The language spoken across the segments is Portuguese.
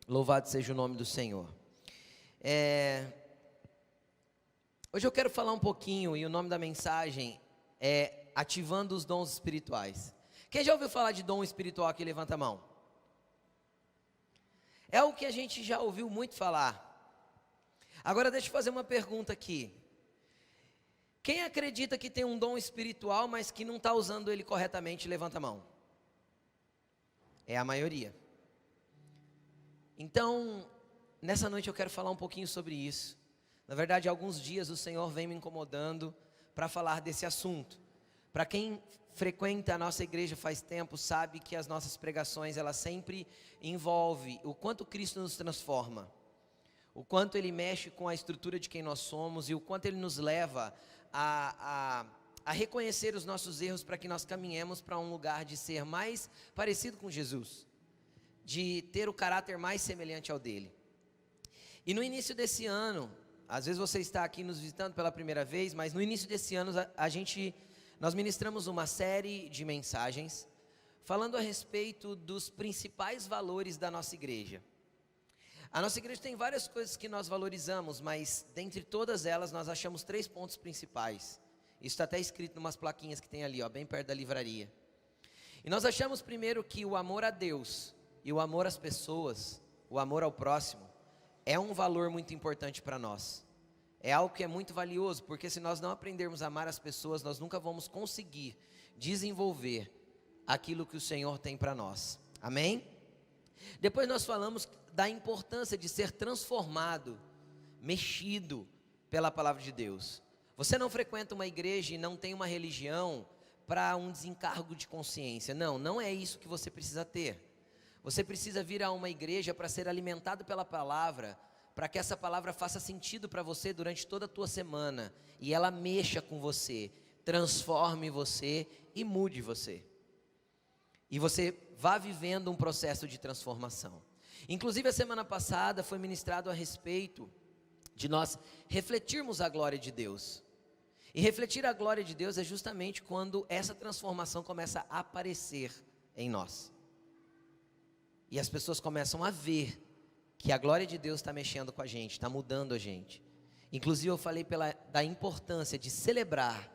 Louvado seja o nome do Senhor. Hoje eu quero falar um pouquinho, e o nome da mensagem é Ativando os Dons Espirituais. Quem já ouviu falar de dom espiritual aqui, levanta a mão. É o que a gente já ouviu muito falar. Agora deixa eu fazer uma pergunta aqui. Quem acredita que tem um dom espiritual, mas que não está usando ele corretamente, levanta a mão. É a maioria. Então, nessa noite eu quero falar um pouquinho sobre isso. Na verdade, há alguns dias o Senhor vem me incomodando para falar desse assunto. Para quem frequenta a nossa igreja faz tempo, sabe que as nossas pregações, elas sempre envolvem o quanto Cristo nos transforma, o quanto Ele mexe com a estrutura de quem nós somos e o quanto Ele nos leva a reconhecer os nossos erros para que nós caminhemos para um lugar de ser mais parecido com Jesus, de ter o caráter mais semelhante ao dele. E no início desse ano, às vezes você está aqui nos visitando pela primeira vez, mas no início desse ano nós ministramos uma série de mensagens falando a respeito dos principais valores da nossa igreja. A nossa igreja tem várias coisas que nós valorizamos, mas dentre todas elas nós achamos 3 pontos principais. Isso está até escrito em umas plaquinhas que tem ali, bem perto da livraria. E nós achamos primeiro que o amor a Deus e o amor às pessoas, o amor ao próximo, é um valor muito importante para nós. É algo que é muito valioso, porque se nós não aprendermos a amar as pessoas, nós nunca vamos conseguir desenvolver aquilo que o Senhor tem para nós. Amém? Depois nós falamos da importância de ser transformado, mexido pela palavra de Deus. Você não frequenta uma igreja e não tem uma religião para um desencargo de consciência. Não é isso que você precisa ter. Você precisa vir a uma igreja para ser alimentado pela palavra, para que essa palavra faça sentido para você durante toda a tua semana, e ela mexa com você, transforme você e mude você. E você vá vivendo um processo de transformação. Inclusive a semana passada foi ministrado a respeito de nós refletirmos a glória de Deus. E refletir a glória de Deus é justamente quando essa transformação começa a aparecer em nós. E as pessoas começam a ver que a glória de Deus está mexendo com a gente, está mudando a gente. Inclusive eu falei da importância de celebrar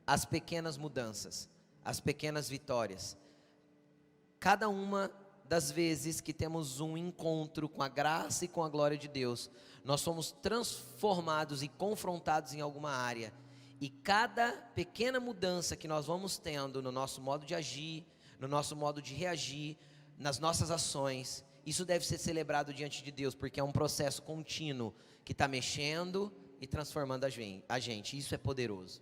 as pequenas mudanças, as pequenas vitórias. Cada uma das vezes que temos um encontro com a graça e com a glória de Deus, nós somos transformados e confrontados em alguma área. E cada pequena mudança que nós vamos tendo no nosso modo de agir, no nosso modo de reagir, nas nossas ações, isso deve ser celebrado diante de Deus, porque é um processo contínuo que está mexendo e transformando a gente. Isso é poderoso.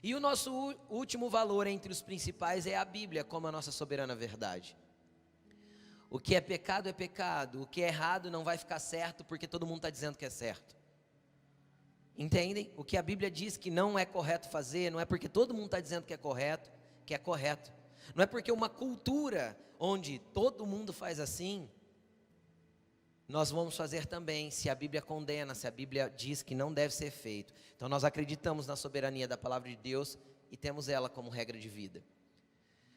E o nosso último valor entre os principais é a Bíblia como a nossa soberana verdade. O que é pecado, o que é errado não vai ficar certo porque todo mundo está dizendo que é certo. Entendem? O que a Bíblia diz que não é correto fazer, não é porque todo mundo está dizendo que é correto, que é correto. Não é porque uma cultura onde todo mundo faz assim, nós vamos fazer também, se a Bíblia condena, se a Bíblia diz que não deve ser feito. Então nós acreditamos na soberania da palavra de Deus e temos ela como regra de vida.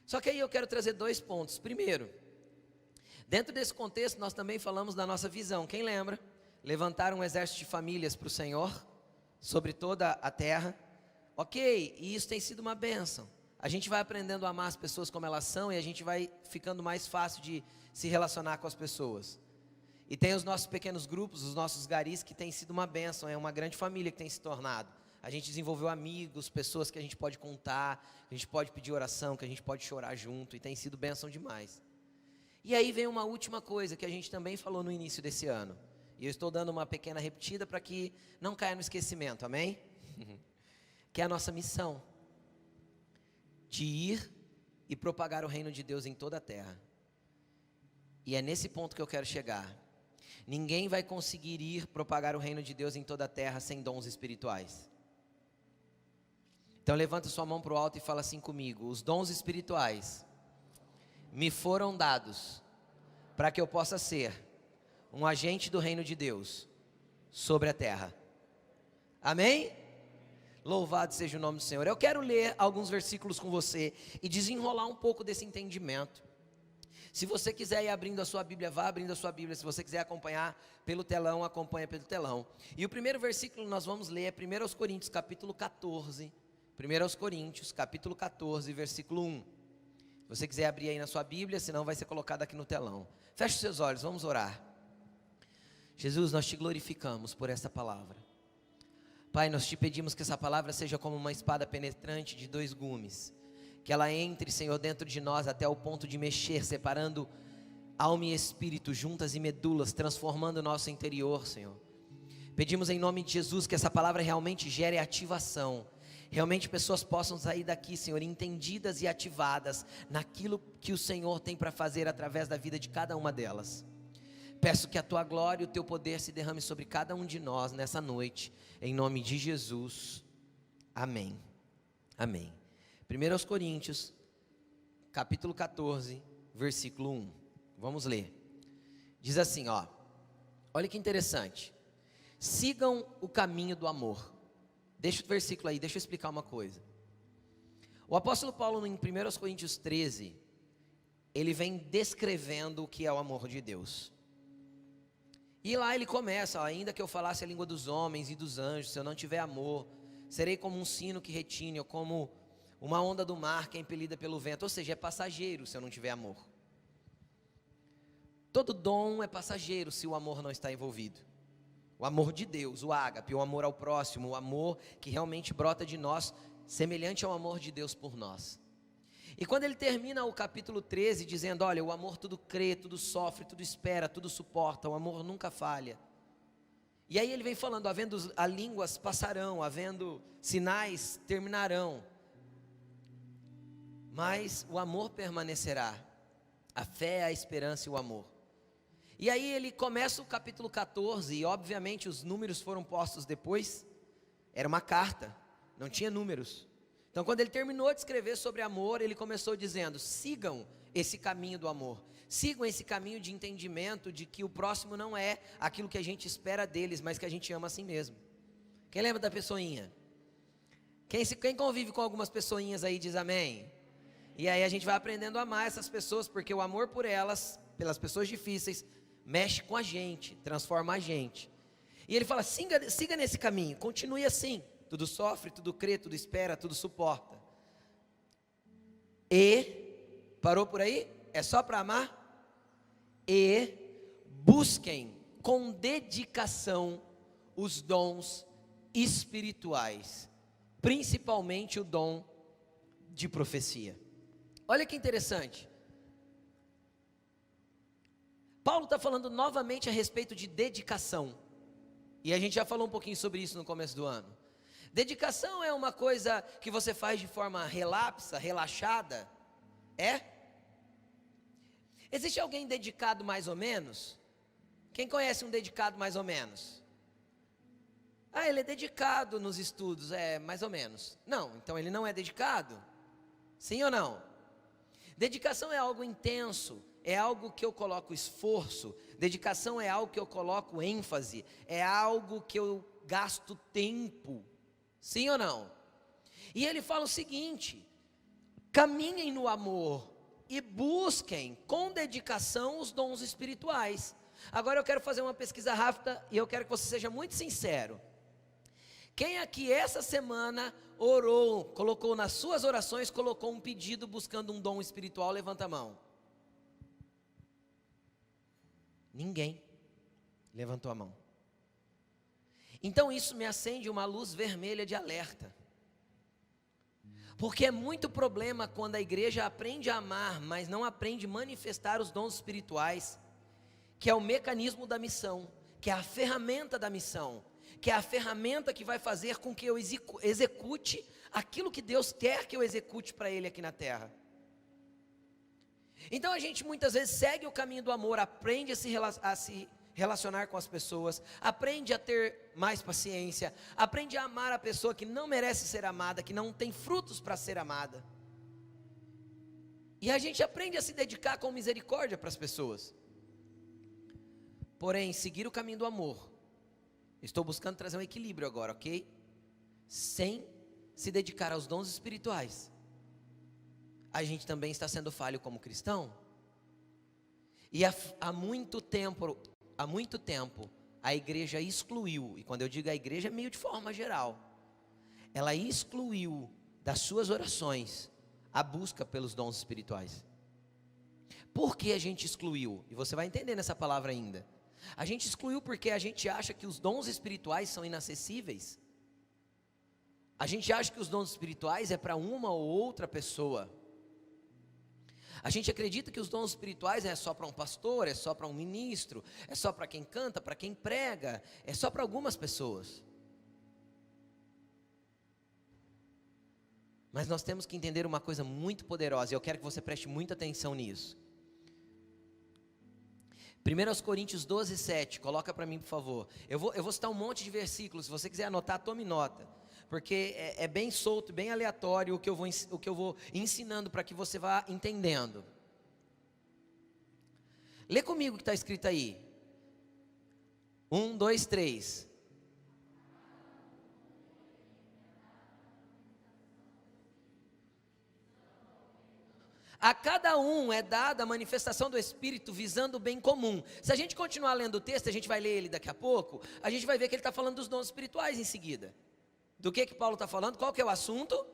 Só que aí eu quero trazer 2 pontos. Primeiro, dentro desse contexto nós também falamos da nossa visão. Quem lembra? Levantar um exército de famílias para o Senhor, sobre toda a terra. Ok, e isso tem sido uma bênção. A gente vai aprendendo a amar as pessoas como elas são e a gente vai ficando mais fácil de se relacionar com as pessoas. E tem os nossos pequenos grupos, os nossos garis, que tem sido uma bênção, é uma grande família que tem se tornado. A gente desenvolveu amigos, pessoas que a gente pode contar, que a gente pode pedir oração, que a gente pode chorar junto, e tem sido bênção demais. E aí vem uma última coisa que a gente também falou no início desse ano. E eu estou dando uma pequena repetida para que não caia no esquecimento, amém? Que é a nossa missão. De ir e propagar o reino de Deus em toda a terra. E é nesse ponto que eu quero chegar. Ninguém vai conseguir ir propagar o reino de Deus em toda a terra sem dons espirituais. Então levanta sua mão para o alto e fala assim comigo: os dons espirituais me foram dados para que eu possa ser um agente do reino de Deus sobre a terra. Amém? Louvado seja o nome do Senhor. Eu quero ler alguns versículos com você e desenrolar um pouco desse entendimento. Se você quiser ir abrindo a sua Bíblia, vá abrindo a sua Bíblia. Se você quiser acompanhar pelo telão, acompanha pelo telão. E o primeiro versículo que nós vamos ler é 1 Coríntios, capítulo 14. 1 Coríntios, capítulo 14, versículo 1. Se você quiser abrir aí na sua Bíblia, senão vai ser colocado aqui no telão. Feche os seus olhos, vamos orar. Jesus, nós te glorificamos por essa palavra. Pai, nós te pedimos que essa palavra seja como uma espada penetrante de 2 gumes. Que ela entre, Senhor, dentro de nós até o ponto de mexer, separando alma e espírito, juntas e medulas, transformando o nosso interior, Senhor. Pedimos em nome de Jesus que essa palavra realmente gere ativação. Realmente pessoas possam sair daqui, Senhor, entendidas e ativadas naquilo que o Senhor tem para fazer através da vida de cada uma delas. Peço que a Tua glória e o Teu poder se derrame sobre cada um de nós nessa noite, em nome de Jesus, amém, amém. 1 Coríntios, capítulo 14, versículo 1, vamos ler. Diz assim, olha que interessante: sigam o caminho do amor. Deixa o versículo aí, deixa eu explicar uma coisa. O apóstolo Paulo, em 1 Coríntios 13, ele vem descrevendo o que é o amor de Deus. E lá ele começa, ainda que eu falasse a língua dos homens e dos anjos, se eu não tiver amor, serei como um sino que retine, ou como uma onda do mar que é impelida pelo vento. Ou seja, é passageiro se eu não tiver amor. Todo dom é passageiro se o amor não está envolvido. O amor de Deus, o ágape, o amor ao próximo, o amor que realmente brota de nós, semelhante ao amor de Deus por nós. E quando ele termina o capítulo 13 dizendo, olha, o amor tudo crê, tudo sofre, tudo espera, tudo suporta, o amor nunca falha. E aí ele vem falando, havendo as línguas passarão, havendo sinais terminarão, mas o amor permanecerá. A fé, a esperança e o amor. E aí ele começa o capítulo 14 e obviamente os números foram postos depois. Era uma carta, não tinha números. Então quando ele terminou de escrever sobre amor, ele começou dizendo, sigam esse caminho do amor. Sigam esse caminho de entendimento de que o próximo não é aquilo que a gente espera deles, mas que a gente ama assim mesmo. Quem lembra da pessoinha? Quem convive com algumas pessoinhas aí diz amém? E aí a gente vai aprendendo a amar essas pessoas, porque o amor por elas, pelas pessoas difíceis, mexe com a gente, transforma a gente. E ele fala, siga nesse caminho, continue assim. Tudo sofre, tudo crê, tudo espera, tudo suporta. E, parou por aí? É só para amar? E busquem com dedicação os dons espirituais, principalmente o dom de profecia. Olha que interessante. Paulo está falando novamente a respeito de dedicação. E a gente já falou um pouquinho sobre isso no começo do ano. Dedicação é uma coisa que você faz de forma relapsa, relaxada? É? Existe alguém dedicado mais ou menos? Quem conhece um dedicado mais ou menos? Ele é dedicado nos estudos, mais ou menos. Não, então ele não é dedicado? Sim ou não? Dedicação é algo intenso, é algo que eu coloco esforço. Dedicação é algo que eu coloco ênfase, é algo que eu gasto tempo. Sim ou não? E ele fala o seguinte: caminhem no amor e busquem com dedicação os dons espirituais. Agora eu quero fazer uma pesquisa rápida e eu quero que você seja muito sincero. Quem aqui essa semana orou, colocou nas suas orações, colocou um pedido buscando um dom espiritual? Levanta a mão. Ninguém levantou a mão. Então isso me acende uma luz vermelha de alerta. Porque é muito problema quando a igreja aprende a amar, mas não aprende a manifestar os dons espirituais, que é o mecanismo da missão, que é a ferramenta da missão, que é a ferramenta que vai fazer com que eu execute aquilo que Deus quer que eu execute para Ele aqui na terra. Então a gente muitas vezes segue o caminho do amor, aprende a se relacionar com as pessoas, aprende a ter mais paciência, aprende a amar a pessoa que não merece ser amada, que não tem frutos para ser amada. E a gente aprende a se dedicar com misericórdia para as pessoas. Porém, seguir o caminho do amor, estou buscando trazer um equilíbrio agora, ok? Sem se dedicar aos dons espirituais, a gente também está sendo falho como cristão? E há muito tempo, a igreja excluiu, e quando eu digo a igreja é meio de forma geral, ela excluiu das suas orações a busca pelos dons espirituais. Por que a gente excluiu? E você vai entender nessa palavra ainda. A gente excluiu porque a gente acha que os dons espirituais são inacessíveis. A gente acha que os dons espirituais é para uma ou outra pessoa. A gente acredita que os dons espirituais é só para um pastor, é só para um ministro, é só para quem canta, para quem prega, é só para algumas pessoas. Mas nós temos que entender uma coisa muito poderosa, e eu quero que você preste muita atenção nisso. 1 Coríntios 12, 7, coloca para mim por favor. Eu vou citar um monte de versículos, se você quiser anotar, tome nota. Porque é bem solto, bem aleatório o que eu vou ensinando para que você vá entendendo. Lê comigo o que está escrito aí. 1, 2, 3. A cada um é dada a manifestação do Espírito visando o bem comum. Se a gente continuar lendo o texto, a gente vai ler ele daqui a pouco, a gente vai ver que ele está falando dos dons espirituais em seguida. Do que Paulo está falando? Qual que é o assunto?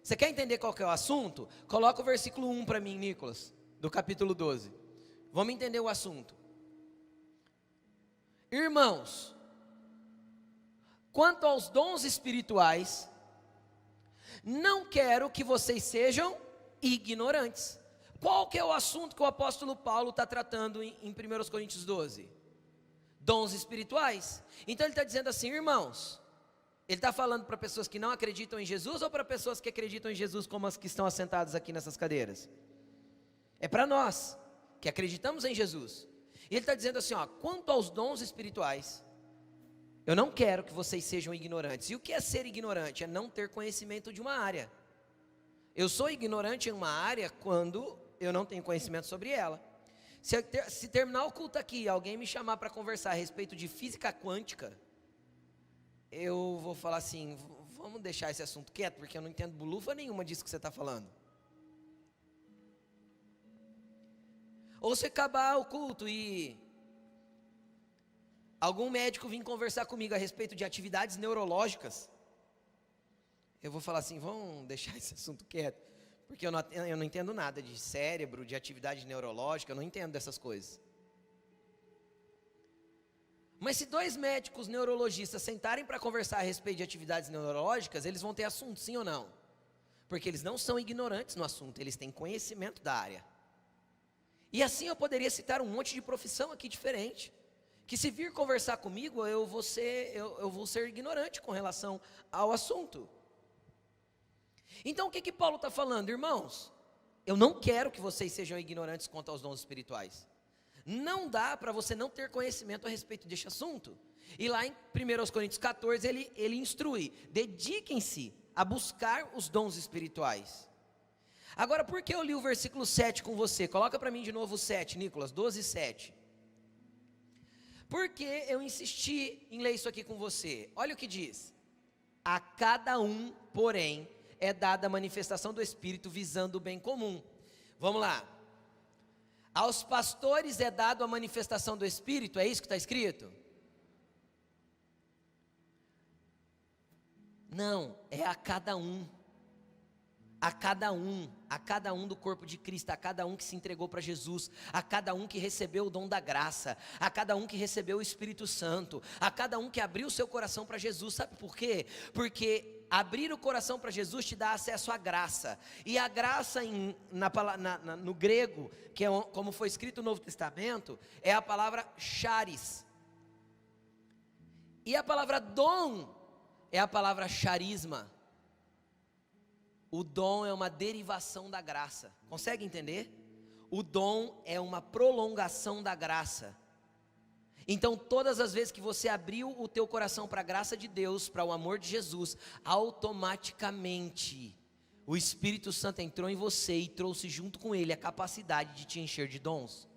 Você quer entender qual que é o assunto? Coloca o versículo 1 para mim, Nicolas, do capítulo 12. Vamos entender o assunto. Irmãos, quanto aos dons espirituais, não quero que vocês sejam ignorantes. Qual que é o assunto que o apóstolo Paulo está tratando em 1 Coríntios 12? Dons espirituais. Então ele está dizendo assim, irmãos, ele está falando para pessoas que não acreditam em Jesus ou para pessoas que acreditam em Jesus como as que estão assentadas aqui nessas cadeiras? É para nós, que acreditamos em Jesus. E ele está dizendo assim, ó, quanto aos dons espirituais, eu não quero que vocês sejam ignorantes. E o que é ser ignorante? É não ter conhecimento de uma área. Eu sou ignorante em uma área quando eu não tenho conhecimento sobre ela. Se terminar o culto aqui, alguém me chamar para conversar a respeito de física quântica, eu vou falar assim, vamos deixar esse assunto quieto, porque eu não entendo bolufa nenhuma disso que você está falando. Ou se acabar o culto e algum médico vir conversar comigo a respeito de atividades neurológicas, eu vou falar assim, vamos deixar esse assunto quieto, porque eu não entendo nada de cérebro, de atividade neurológica, eu não entendo dessas coisas. Mas se dois médicos neurologistas sentarem para conversar a respeito de atividades neurológicas, eles vão ter assunto, sim ou não? Porque eles não são ignorantes no assunto, eles têm conhecimento da área. E assim eu poderia citar um monte de profissão aqui diferente, que se vir conversar comigo, eu vou ser ignorante com relação ao assunto. Então o que Paulo está falando, irmãos? Eu não quero que vocês sejam ignorantes quanto aos dons espirituais. Não dá para você não ter conhecimento a respeito deste assunto. E lá em 1 Coríntios 14 ele instrui, dediquem-se a buscar os dons espirituais. Agora, por que eu li o versículo 7 com você? Coloca para mim de novo o 7, Nicolas, 12, 7. Por que eu insisti em ler isso aqui com você? Olha o que diz. A cada um, porém, é dada a manifestação do Espírito visando o bem comum. Vamos lá. Aos pastores é dado a manifestação do Espírito, é isso que está escrito? Não, é a cada um. A cada um do corpo de Cristo, a cada um que se entregou para Jesus, a cada um que recebeu o dom da graça, a cada um que recebeu o Espírito Santo, a cada um que abriu o seu coração para Jesus. Sabe por quê? Porque abrir o coração para Jesus te dá acesso à graça, e a graça no grego, que é como foi escrito no Novo Testamento, é a palavra charis, e a palavra dom é a palavra charisma. O dom é uma derivação da graça, consegue entender? O dom é uma prolongação da graça. Então todas as vezes que você abriu o teu coração para a graça de Deus, para o amor de Jesus, automaticamente o Espírito Santo entrou em você e trouxe junto com ele a capacidade de te encher de dons.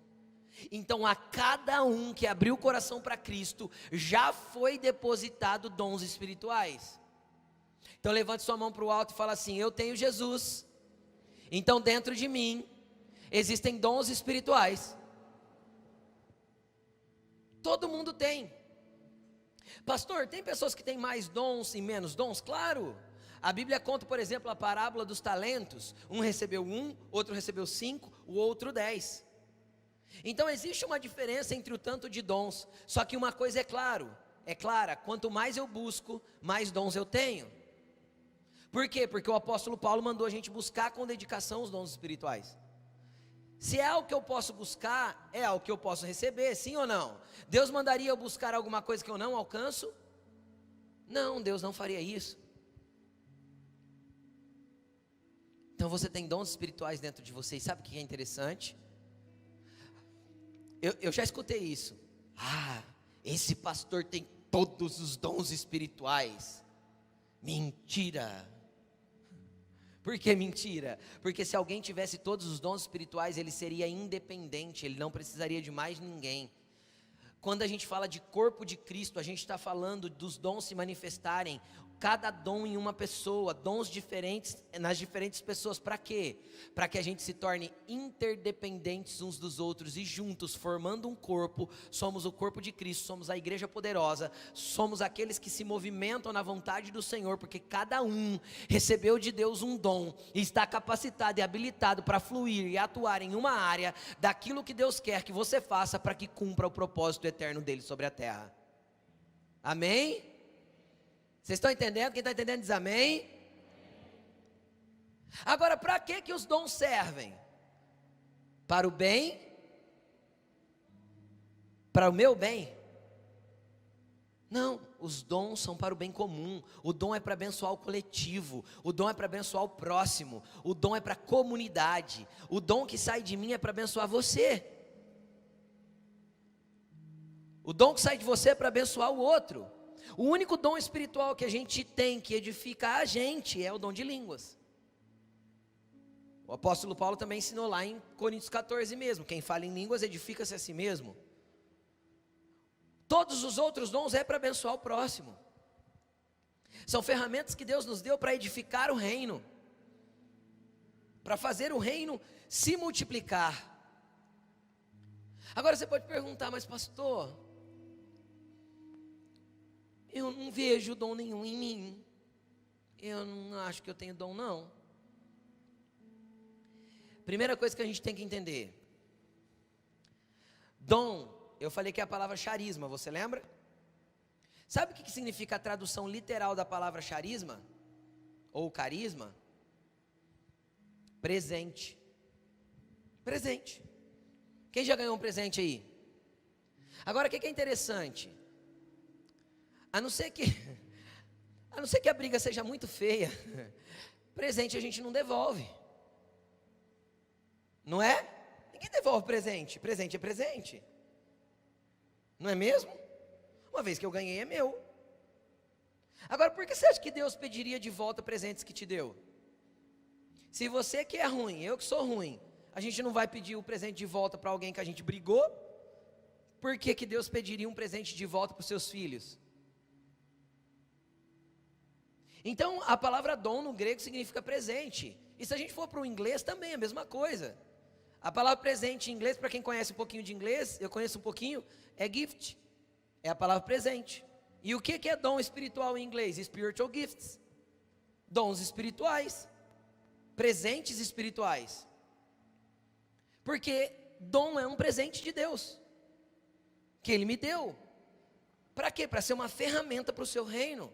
Então a cada um que abriu o coração para Cristo, já foi depositado dons espirituais. Então levante sua mão para o alto e fala assim, eu tenho Jesus, então dentro de mim existem dons espirituais. Todo mundo tem. Pastor, tem pessoas que têm mais dons e menos dons? Claro. A Bíblia conta, por exemplo, a parábola dos talentos. Um recebeu 1, outro recebeu 5, o outro 10. Então existe uma diferença entre o tanto de dons. Só que uma coisa é clara, quanto mais eu busco, mais dons eu tenho. Por quê? Porque o apóstolo Paulo mandou a gente buscar com dedicação os dons espirituais. Se é algo que eu posso buscar, é algo que eu posso receber, sim ou não? Deus mandaria eu buscar alguma coisa que eu não alcanço? Não, Deus não faria isso. Então você tem dons espirituais dentro de você, e sabe o que é interessante? Eu já escutei isso. Esse pastor tem todos os dons espirituais. Mentira. Por que mentira? Porque se alguém tivesse todos os dons espirituais, ele seria independente, ele não precisaria de mais ninguém. Quando a gente fala de corpo de Cristo, a gente está falando dos dons se manifestarem, cada dom em uma pessoa, dons diferentes nas diferentes pessoas. Para quê? Para que a gente se torne interdependentes uns dos outros e juntos, formando um corpo, somos o corpo de Cristo, somos a igreja poderosa, somos aqueles que se movimentam na vontade do Senhor, porque cada um recebeu de Deus um dom e está capacitado e habilitado para fluir e atuar em uma área daquilo que Deus quer que você faça para que cumpra o propósito eterno dele sobre a terra. Amém? Vocês estão entendendo? Quem está entendendo diz amém. Agora, para que os dons servem? Para o bem? Para o meu bem? Não, os dons são para o bem comum. O dom é para abençoar o coletivo. O dom é para abençoar o próximo. O dom é para a comunidade. O dom que sai de mim é para abençoar você. O dom que sai de você é para abençoar o outro. O único dom espiritual que a gente tem, que edifica a gente, é o dom de línguas. O apóstolo Paulo também ensinou lá em Coríntios 14 mesmo: quem fala em línguas edifica-se a si mesmo. Todos os outros dons é para abençoar o próximo. São ferramentas que Deus nos deu para edificar o reino, para fazer o reino se multiplicar. Agora você pode perguntar: mas pastor, eu não vejo dom nenhum em mim, eu não acho que eu tenho dom não. Primeira coisa que a gente tem que entender: dom, eu falei que é a palavra charisma, você lembra? Sabe o que significa a tradução literal da palavra charisma? Ou carisma? Presente. Presente. Quem já ganhou um presente aí? Agora o que é interessante? A não ser que a briga seja muito feia, presente a gente não devolve. Não é? Ninguém devolve presente. Presente é presente. Não é mesmo? Uma vez que eu ganhei é meu. Agora, por que você acha que Deus pediria de volta presentes que te deu? Se você que é ruim, eu que sou ruim, a gente não vai pedir o presente de volta para alguém que a gente brigou? Por que Deus pediria um presente de volta para os seus filhos? Então, a palavra dom no grego significa presente. E se a gente for para o inglês também é a mesma coisa. A palavra presente em inglês, para quem conhece um pouquinho de inglês, eu conheço um pouquinho, é gift. É a palavra presente. E o que é dom espiritual em inglês? Spiritual gifts. Dons espirituais. Presentes espirituais. Porque dom é um presente de Deus, que Ele me deu. Para quê? Para ser uma ferramenta para o seu reino.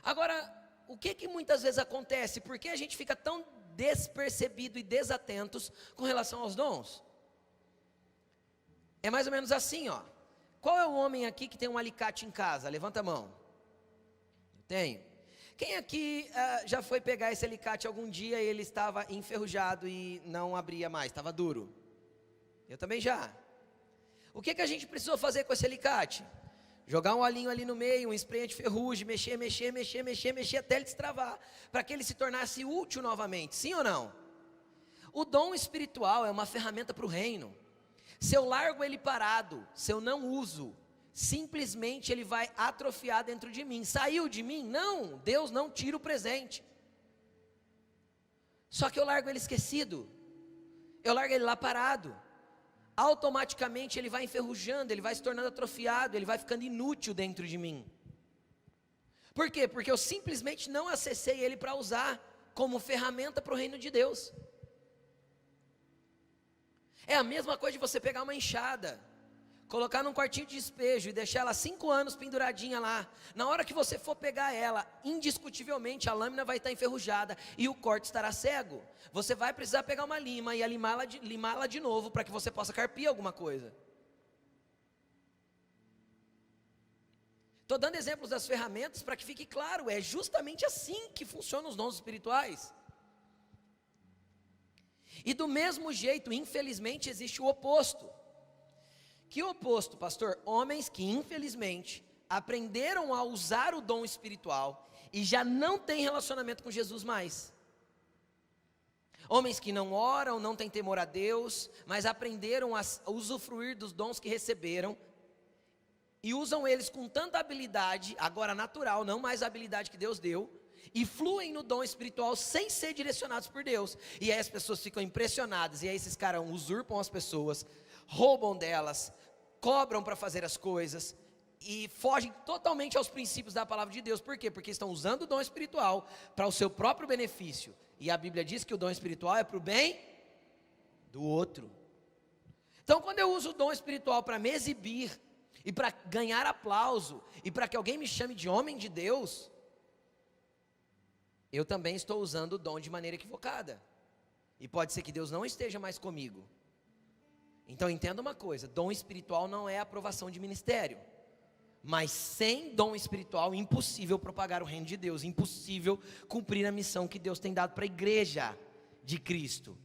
Agora, o que muitas vezes acontece? Por que a gente fica tão despercebido e desatentos com relação aos dons? É mais ou menos assim, ó. Qual é o homem aqui que tem um alicate em casa? Levanta a mão. Eu tenho. Quem aqui já foi pegar esse alicate algum dia e ele estava enferrujado e não abria mais, estava duro? Eu também já. O que a gente precisou fazer com esse alicate? Jogar um olhinho ali no meio, um spray anti-ferrugem, mexer até ele destravar, para que ele se tornasse útil novamente, sim ou não? O dom espiritual é uma ferramenta para o reino. Se eu largo ele parado, se eu não uso, simplesmente ele vai atrofiar dentro de mim. Saiu de mim? Não, Deus não tira o presente. Só que eu largo ele esquecido, eu largo ele lá parado. automaticamente ele vai enferrujando, ele vai se tornando atrofiado, ele vai ficando inútil dentro de mim. Por quê? Porque eu simplesmente não acessei ele para usar como ferramenta para o reino de Deus. É a mesma coisa de você pegar uma enxada, colocar num quartinho de despejo e deixar ela 5 anos penduradinha lá. Na hora que você for pegar ela, indiscutivelmente a lâmina vai estar enferrujada e o corte estará cego. Você vai precisar pegar uma lima e limá-la de novo para que você possa carpir alguma coisa. Estou dando exemplos das ferramentas para que fique claro, é justamente assim que funcionam os dons espirituais. E do mesmo jeito, infelizmente, existe o oposto. Que oposto, pastor? Homens que, infelizmente, aprenderam a usar o dom espiritual e já não têm relacionamento com Jesus mais. Homens que não oram, não têm temor a Deus, mas aprenderam a usufruir dos dons que receberam e usam eles com tanta habilidade, agora natural, não mais a habilidade que Deus deu, e fluem no dom espiritual sem ser direcionados por Deus. E aí as pessoas ficam impressionadas, e aí esses caras usurpam as pessoas, roubam delas, cobram para fazer as coisas e fogem totalmente aos princípios da palavra de Deus. Por quê? Porque estão usando o dom espiritual para o seu próprio benefício. E a Bíblia diz que o dom espiritual é para o bem do outro. Então, quando eu uso o dom espiritual para me exibir e para ganhar aplauso e para que alguém me chame de homem de Deus, eu também estou usando o dom de maneira equivocada. E pode ser que Deus não esteja mais comigo. Então entenda uma coisa, dom espiritual não é aprovação de ministério. Mas sem dom espiritual, impossível propagar o reino de Deus, impossível cumprir a missão que Deus tem dado para a igreja de Cristo.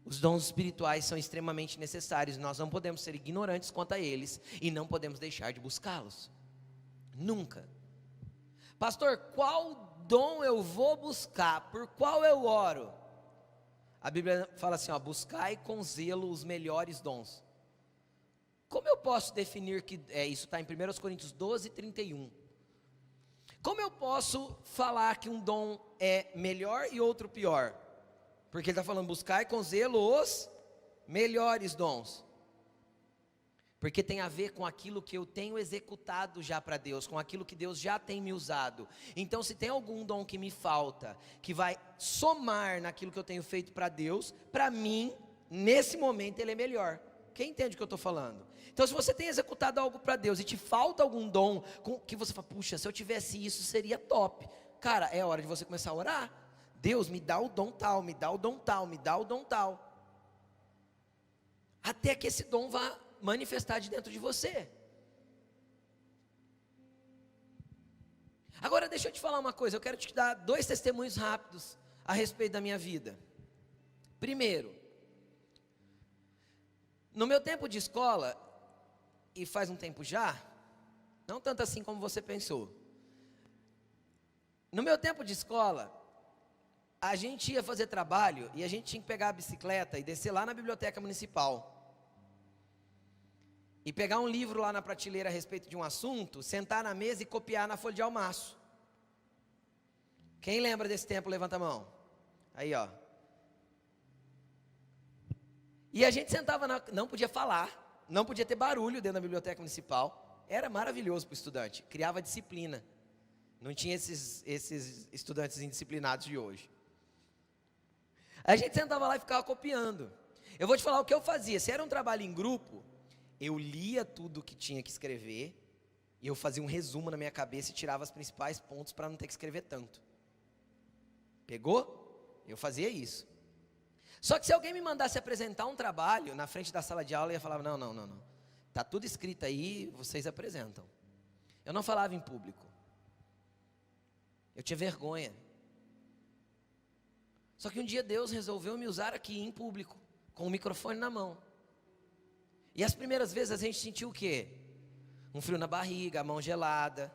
Os dons espirituais são extremamente necessários, nós não podemos ser ignorantes quanto a eles e não podemos deixar de buscá-los. Nunca. Pastor, qual dom eu vou buscar? Por qual eu oro? A Bíblia fala assim, ó, buscai com zelo os melhores dons. Como eu posso definir que, isso está em 1 Coríntios 12, 31. Como eu posso falar que um dom é melhor e outro pior? Porque ele está falando, buscai com zelo os melhores dons. Porque tem a ver com aquilo que eu tenho executado já para Deus, com aquilo que Deus já tem me usado. Então se tem algum dom que me falta, que vai somar naquilo que eu tenho feito para Deus, para mim, nesse momento ele é melhor. Quem entende o que eu estou falando? Então se você tem executado algo para Deus e te falta algum dom, que você fala, puxa, se eu tivesse isso seria top. Cara, é hora de você começar a orar. Deus, me dá o dom tal, me dá o dom tal, me dá o dom tal. Até que esse dom vá manifestar de dentro de você. Agora deixa eu te falar uma coisa, eu quero te dar 2 testemunhos rápidos a respeito da minha vida. Primeiro, no meu tempo de escola, e faz um tempo já, não tanto assim como você pensou. No meu tempo de escola, a gente ia fazer trabalho e a gente tinha que pegar a bicicleta e descer lá na biblioteca municipal. E pegar um livro lá na prateleira a respeito de um assunto, sentar na mesa e copiar na folha de almaço. Quem lembra desse tempo, levanta a mão. Aí, ó. E a gente sentava, não podia falar, não podia ter barulho dentro da biblioteca municipal. Era maravilhoso para o estudante, criava disciplina. Não tinha esses estudantes indisciplinados de hoje. A gente sentava lá e ficava copiando. Eu vou te falar o que eu fazia. Se era um trabalho em grupo, eu lia tudo que tinha que escrever, e eu fazia um resumo na minha cabeça e tirava os principais pontos para não ter que escrever tanto. Pegou? Eu fazia isso. Só que se alguém me mandasse apresentar um trabalho na frente da sala de aula, eu ia falar, não. Está tudo escrito aí, vocês apresentam. Eu não falava em público. Eu tinha vergonha. Só que um dia Deus resolveu me usar aqui em público, com o microfone na mão. E as primeiras vezes a gente sentiu o quê? Um frio na barriga, a mão gelada.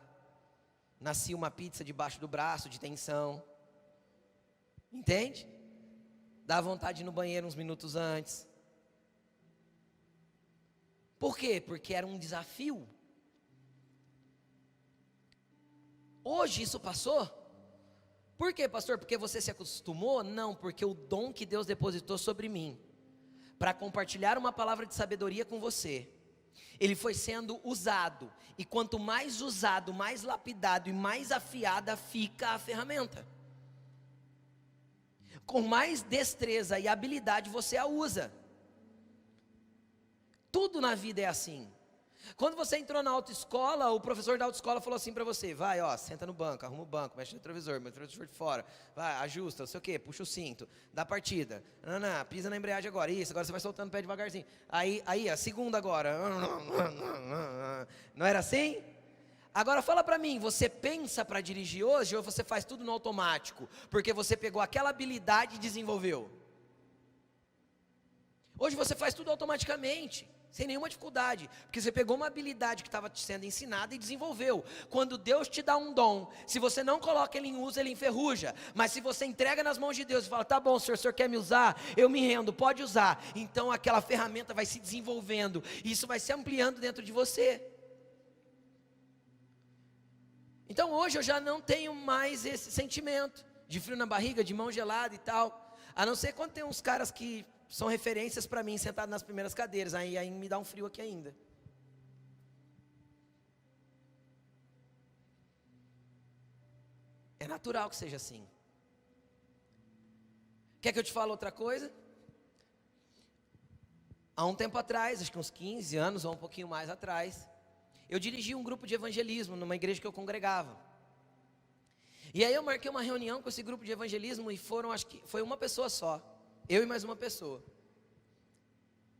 Nascia uma pizza debaixo do braço, de tensão. Entende? Dá vontade de ir no banheiro uns minutos antes. Por quê? Porque era um desafio. Hoje isso passou? Por quê, pastor? Porque você se acostumou? Não, porque o dom que Deus depositou sobre mim para compartilhar uma palavra de sabedoria com você. Ele foi sendo usado, e quanto mais usado, mais lapidado e mais afiada fica a ferramenta. Com mais destreza e habilidade você a usa. Tudo na vida é assim. Quando você entrou na autoescola, o professor da autoescola falou assim para você: vai, ó, senta no banco, arruma o banco, mexe no retrovisor, mete o retrovisor de fora, vai, ajusta, não sei o que, puxa o cinto, dá partida, pisa na embreagem agora, isso, agora você vai soltando o pé devagarzinho, aí, a segunda agora, não era assim? Agora fala para mim, você pensa para dirigir hoje ou você faz tudo no automático, porque você pegou aquela habilidade e desenvolveu? Hoje você faz tudo automaticamente, sem nenhuma dificuldade, porque você pegou uma habilidade que estava sendo ensinada e desenvolveu. Quando Deus te dá um dom, se você não coloca ele em uso, ele enferruja. Mas se você entrega nas mãos de Deus e fala: tá bom, Senhor, o Senhor quer me usar? Eu me rendo, pode usar. Então aquela ferramenta vai se desenvolvendo, e isso vai se ampliando dentro de você. Então hoje eu já não tenho mais esse sentimento de frio na barriga, de mão gelada e tal. A não ser quando tem uns caras que são referências para mim, sentado nas primeiras cadeiras, aí me dá um frio aqui ainda. É natural que seja assim. Quer que eu te fale outra coisa? Há um tempo atrás, acho que uns 15 anos ou um pouquinho mais atrás, eu dirigi um grupo de evangelismo numa igreja que eu congregava. E aí eu marquei uma reunião com esse grupo de evangelismo e acho que foi uma pessoa só. Eu e mais uma pessoa.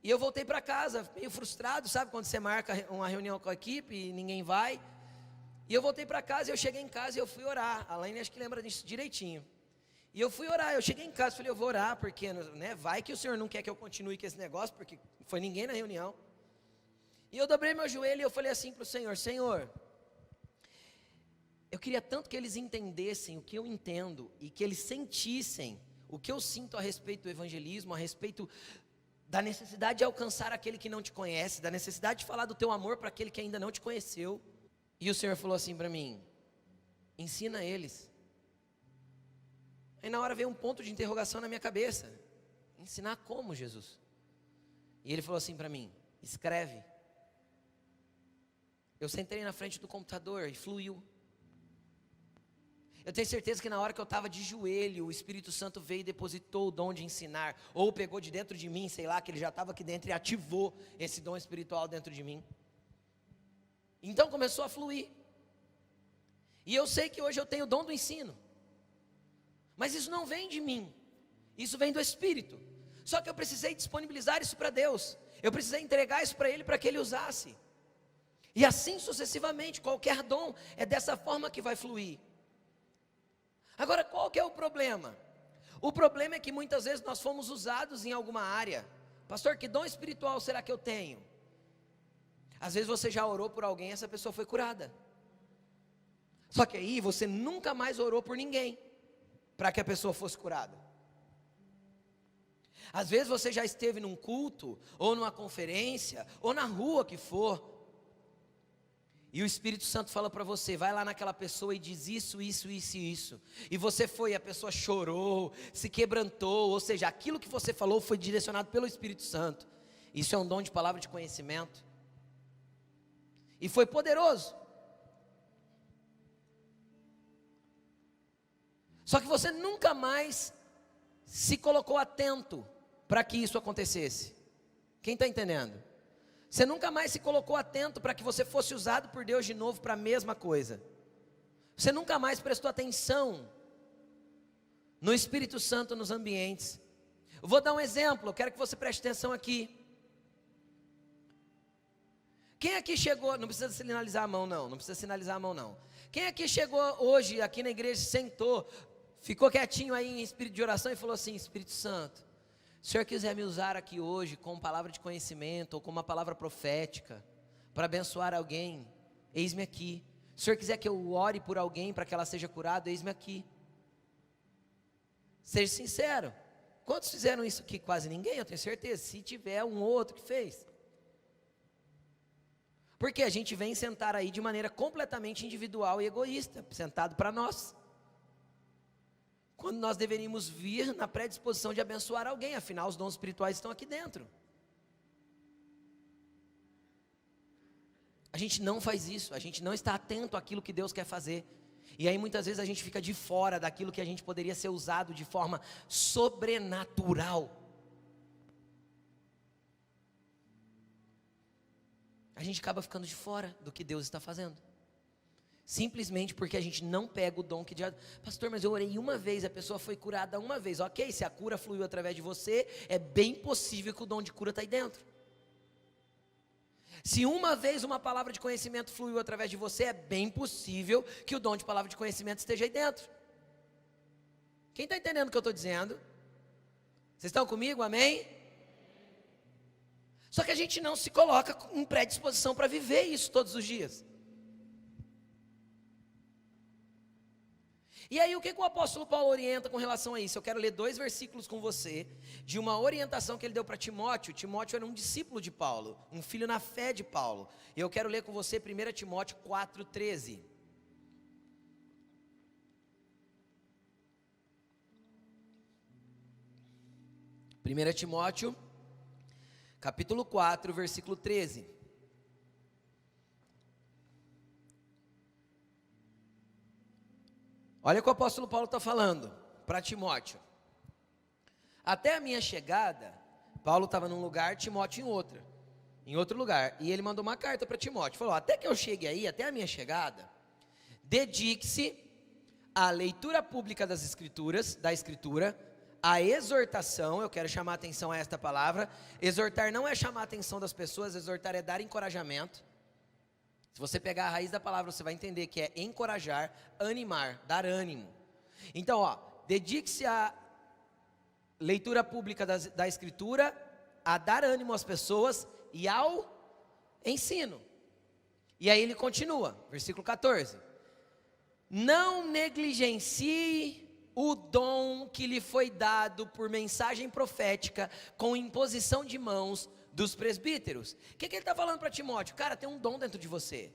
E eu voltei para casa, meio frustrado, sabe? Quando você marca uma reunião com a equipe e ninguém vai. E eu voltei para casa, eu cheguei em casa e eu fui orar. A Laine acho que lembra disso direitinho. E eu fui orar, eu cheguei em casa e falei: eu vou orar, porque vai que o Senhor não quer que eu continue com esse negócio, porque não foi ninguém na reunião. E eu dobrei meu joelho e eu falei assim para o Senhor: Senhor, eu queria tanto que eles entendessem o que eu entendo, e que eles sentissem o que eu sinto a respeito do evangelismo, a respeito da necessidade de alcançar aquele que não te conhece, da necessidade de falar do teu amor para aquele que ainda não te conheceu. E o Senhor falou assim para mim: ensina eles. Aí na hora veio um ponto de interrogação na minha cabeça: ensinar como, Jesus? E ele falou assim para mim: escreve. Eu sentei na frente do computador e fluiu. Eu tenho certeza que na hora que eu estava de joelho, o Espírito Santo veio e depositou o dom de ensinar, ou pegou de dentro de mim, sei lá, que ele já estava aqui dentro e ativou esse dom espiritual dentro de mim. Então começou a fluir. E eu sei que hoje eu tenho o dom do ensino, mas isso não vem de mim, isso vem do Espírito. Só que eu precisei disponibilizar isso para Deus, eu precisei entregar isso para Ele, para que Ele usasse. E assim sucessivamente, qualquer dom é dessa forma que vai fluir. Agora, qual que é o problema? O problema é que muitas vezes nós fomos usados em alguma área. Pastor, que dom espiritual será que eu tenho? Às vezes você já orou por alguém e essa pessoa foi curada. Só que aí você nunca mais orou por ninguém para que a pessoa fosse curada. Às vezes você já esteve num culto, ou numa conferência, ou na rua que for, e o Espírito Santo fala para você: vai lá naquela pessoa e diz isso, isso, isso e isso. E você foi, a pessoa chorou, se quebrantou, ou seja, aquilo que você falou foi direcionado pelo Espírito Santo. Isso é um dom de palavra de conhecimento. E foi poderoso. Só que você nunca mais se colocou atento para que isso acontecesse. Quem está entendendo? Você nunca mais se colocou atento para que você fosse usado por Deus de novo para a mesma coisa. Você nunca mais prestou atenção no Espírito Santo nos ambientes. Eu vou dar um exemplo, eu quero que você preste atenção aqui. Quem aqui chegou, não precisa sinalizar a mão não, não precisa sinalizar a mão não. Quem aqui chegou hoje aqui na igreja, sentou, ficou quietinho aí em espírito de oração e falou assim: Espírito Santo, se o Senhor quiser me usar aqui hoje com palavra de conhecimento ou com uma palavra profética para abençoar alguém, eis-me aqui. Se o Senhor quiser que eu ore por alguém para que ela seja curada, eis-me aqui. Seja sincero. Quantos fizeram isso aqui? Quase ninguém, eu tenho certeza. Se tiver um ou outro que fez. Porque a gente vem sentar aí de maneira completamente individual e egoísta, sentado para nós. quando nós deveríamos vir na predisposição de abençoar alguém, afinal os dons espirituais estão aqui dentro. A gente não faz isso, a gente não está atento àquilo que Deus quer fazer. E aí muitas vezes a gente fica de fora daquilo que a gente poderia ser usado de forma sobrenatural. A gente acaba ficando de fora do que Deus está fazendo. Simplesmente porque a gente não pega o dom que Deus... Pastor, mas eu orei uma vez, a pessoa foi curada uma vez. Ok, se a cura fluiu através de você, é bem possível que o dom de cura está aí dentro. Se uma vez uma palavra de conhecimento fluiu através de você, é bem possível que o dom de palavra de conhecimento esteja aí dentro. Quem está entendendo o que eu estou dizendo? Vocês estão comigo? Amém? Só que a gente não se coloca em predisposição para viver isso todos os dias. E aí o que o apóstolo Paulo orienta com relação a isso? Eu quero ler 2 versículos com você, de uma orientação que ele deu para Timóteo. Timóteo era um discípulo de Paulo, um filho na fé de Paulo. E eu quero ler com você 1 Timóteo 4,13. Primeira Timóteo, capítulo 4, versículo 13. Olha o que o apóstolo Paulo está falando para Timóteo. Até a minha chegada, Paulo estava num lugar, Timóteo em outro lugar. E ele mandou uma carta para Timóteo. Falou, até que eu chegue aí, até a minha chegada, dedique-se à leitura pública das escrituras, da escritura, à exortação. Eu quero chamar a atenção a esta palavra. Exortar não é chamar a atenção das pessoas, exortar é dar encorajamento. Se você pegar a raiz da palavra, você vai entender que é encorajar, animar, dar ânimo. Então, dedique-se à leitura pública da escritura, a dar ânimo às pessoas e ao ensino. E aí ele continua, versículo 14. Não negligencie o dom que lhe foi dado por mensagem profética, com imposição de mãos dos presbíteros. O que ele está falando para Timóteo? Cara, tem um dom dentro de você.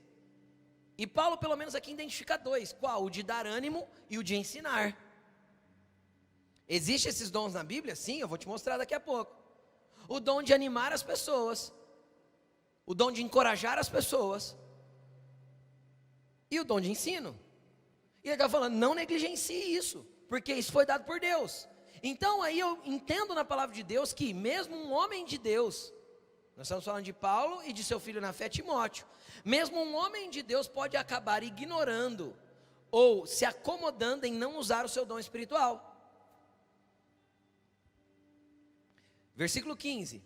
E Paulo pelo menos aqui identifica 2. Qual? O de dar ânimo e o de ensinar. Existem esses dons na Bíblia? Sim, eu vou te mostrar daqui a pouco. O dom de animar as pessoas, o dom de encorajar as pessoas e o dom de ensino. E ele está falando, não negligencie isso, porque isso foi dado por Deus. Então aí eu entendo na palavra de Deus que mesmo um homem de Deus, nós estamos falando de Paulo e de seu filho na fé, Timóteo. Mesmo um homem de Deus pode acabar ignorando ou se acomodando em não usar o seu dom espiritual. Versículo 15.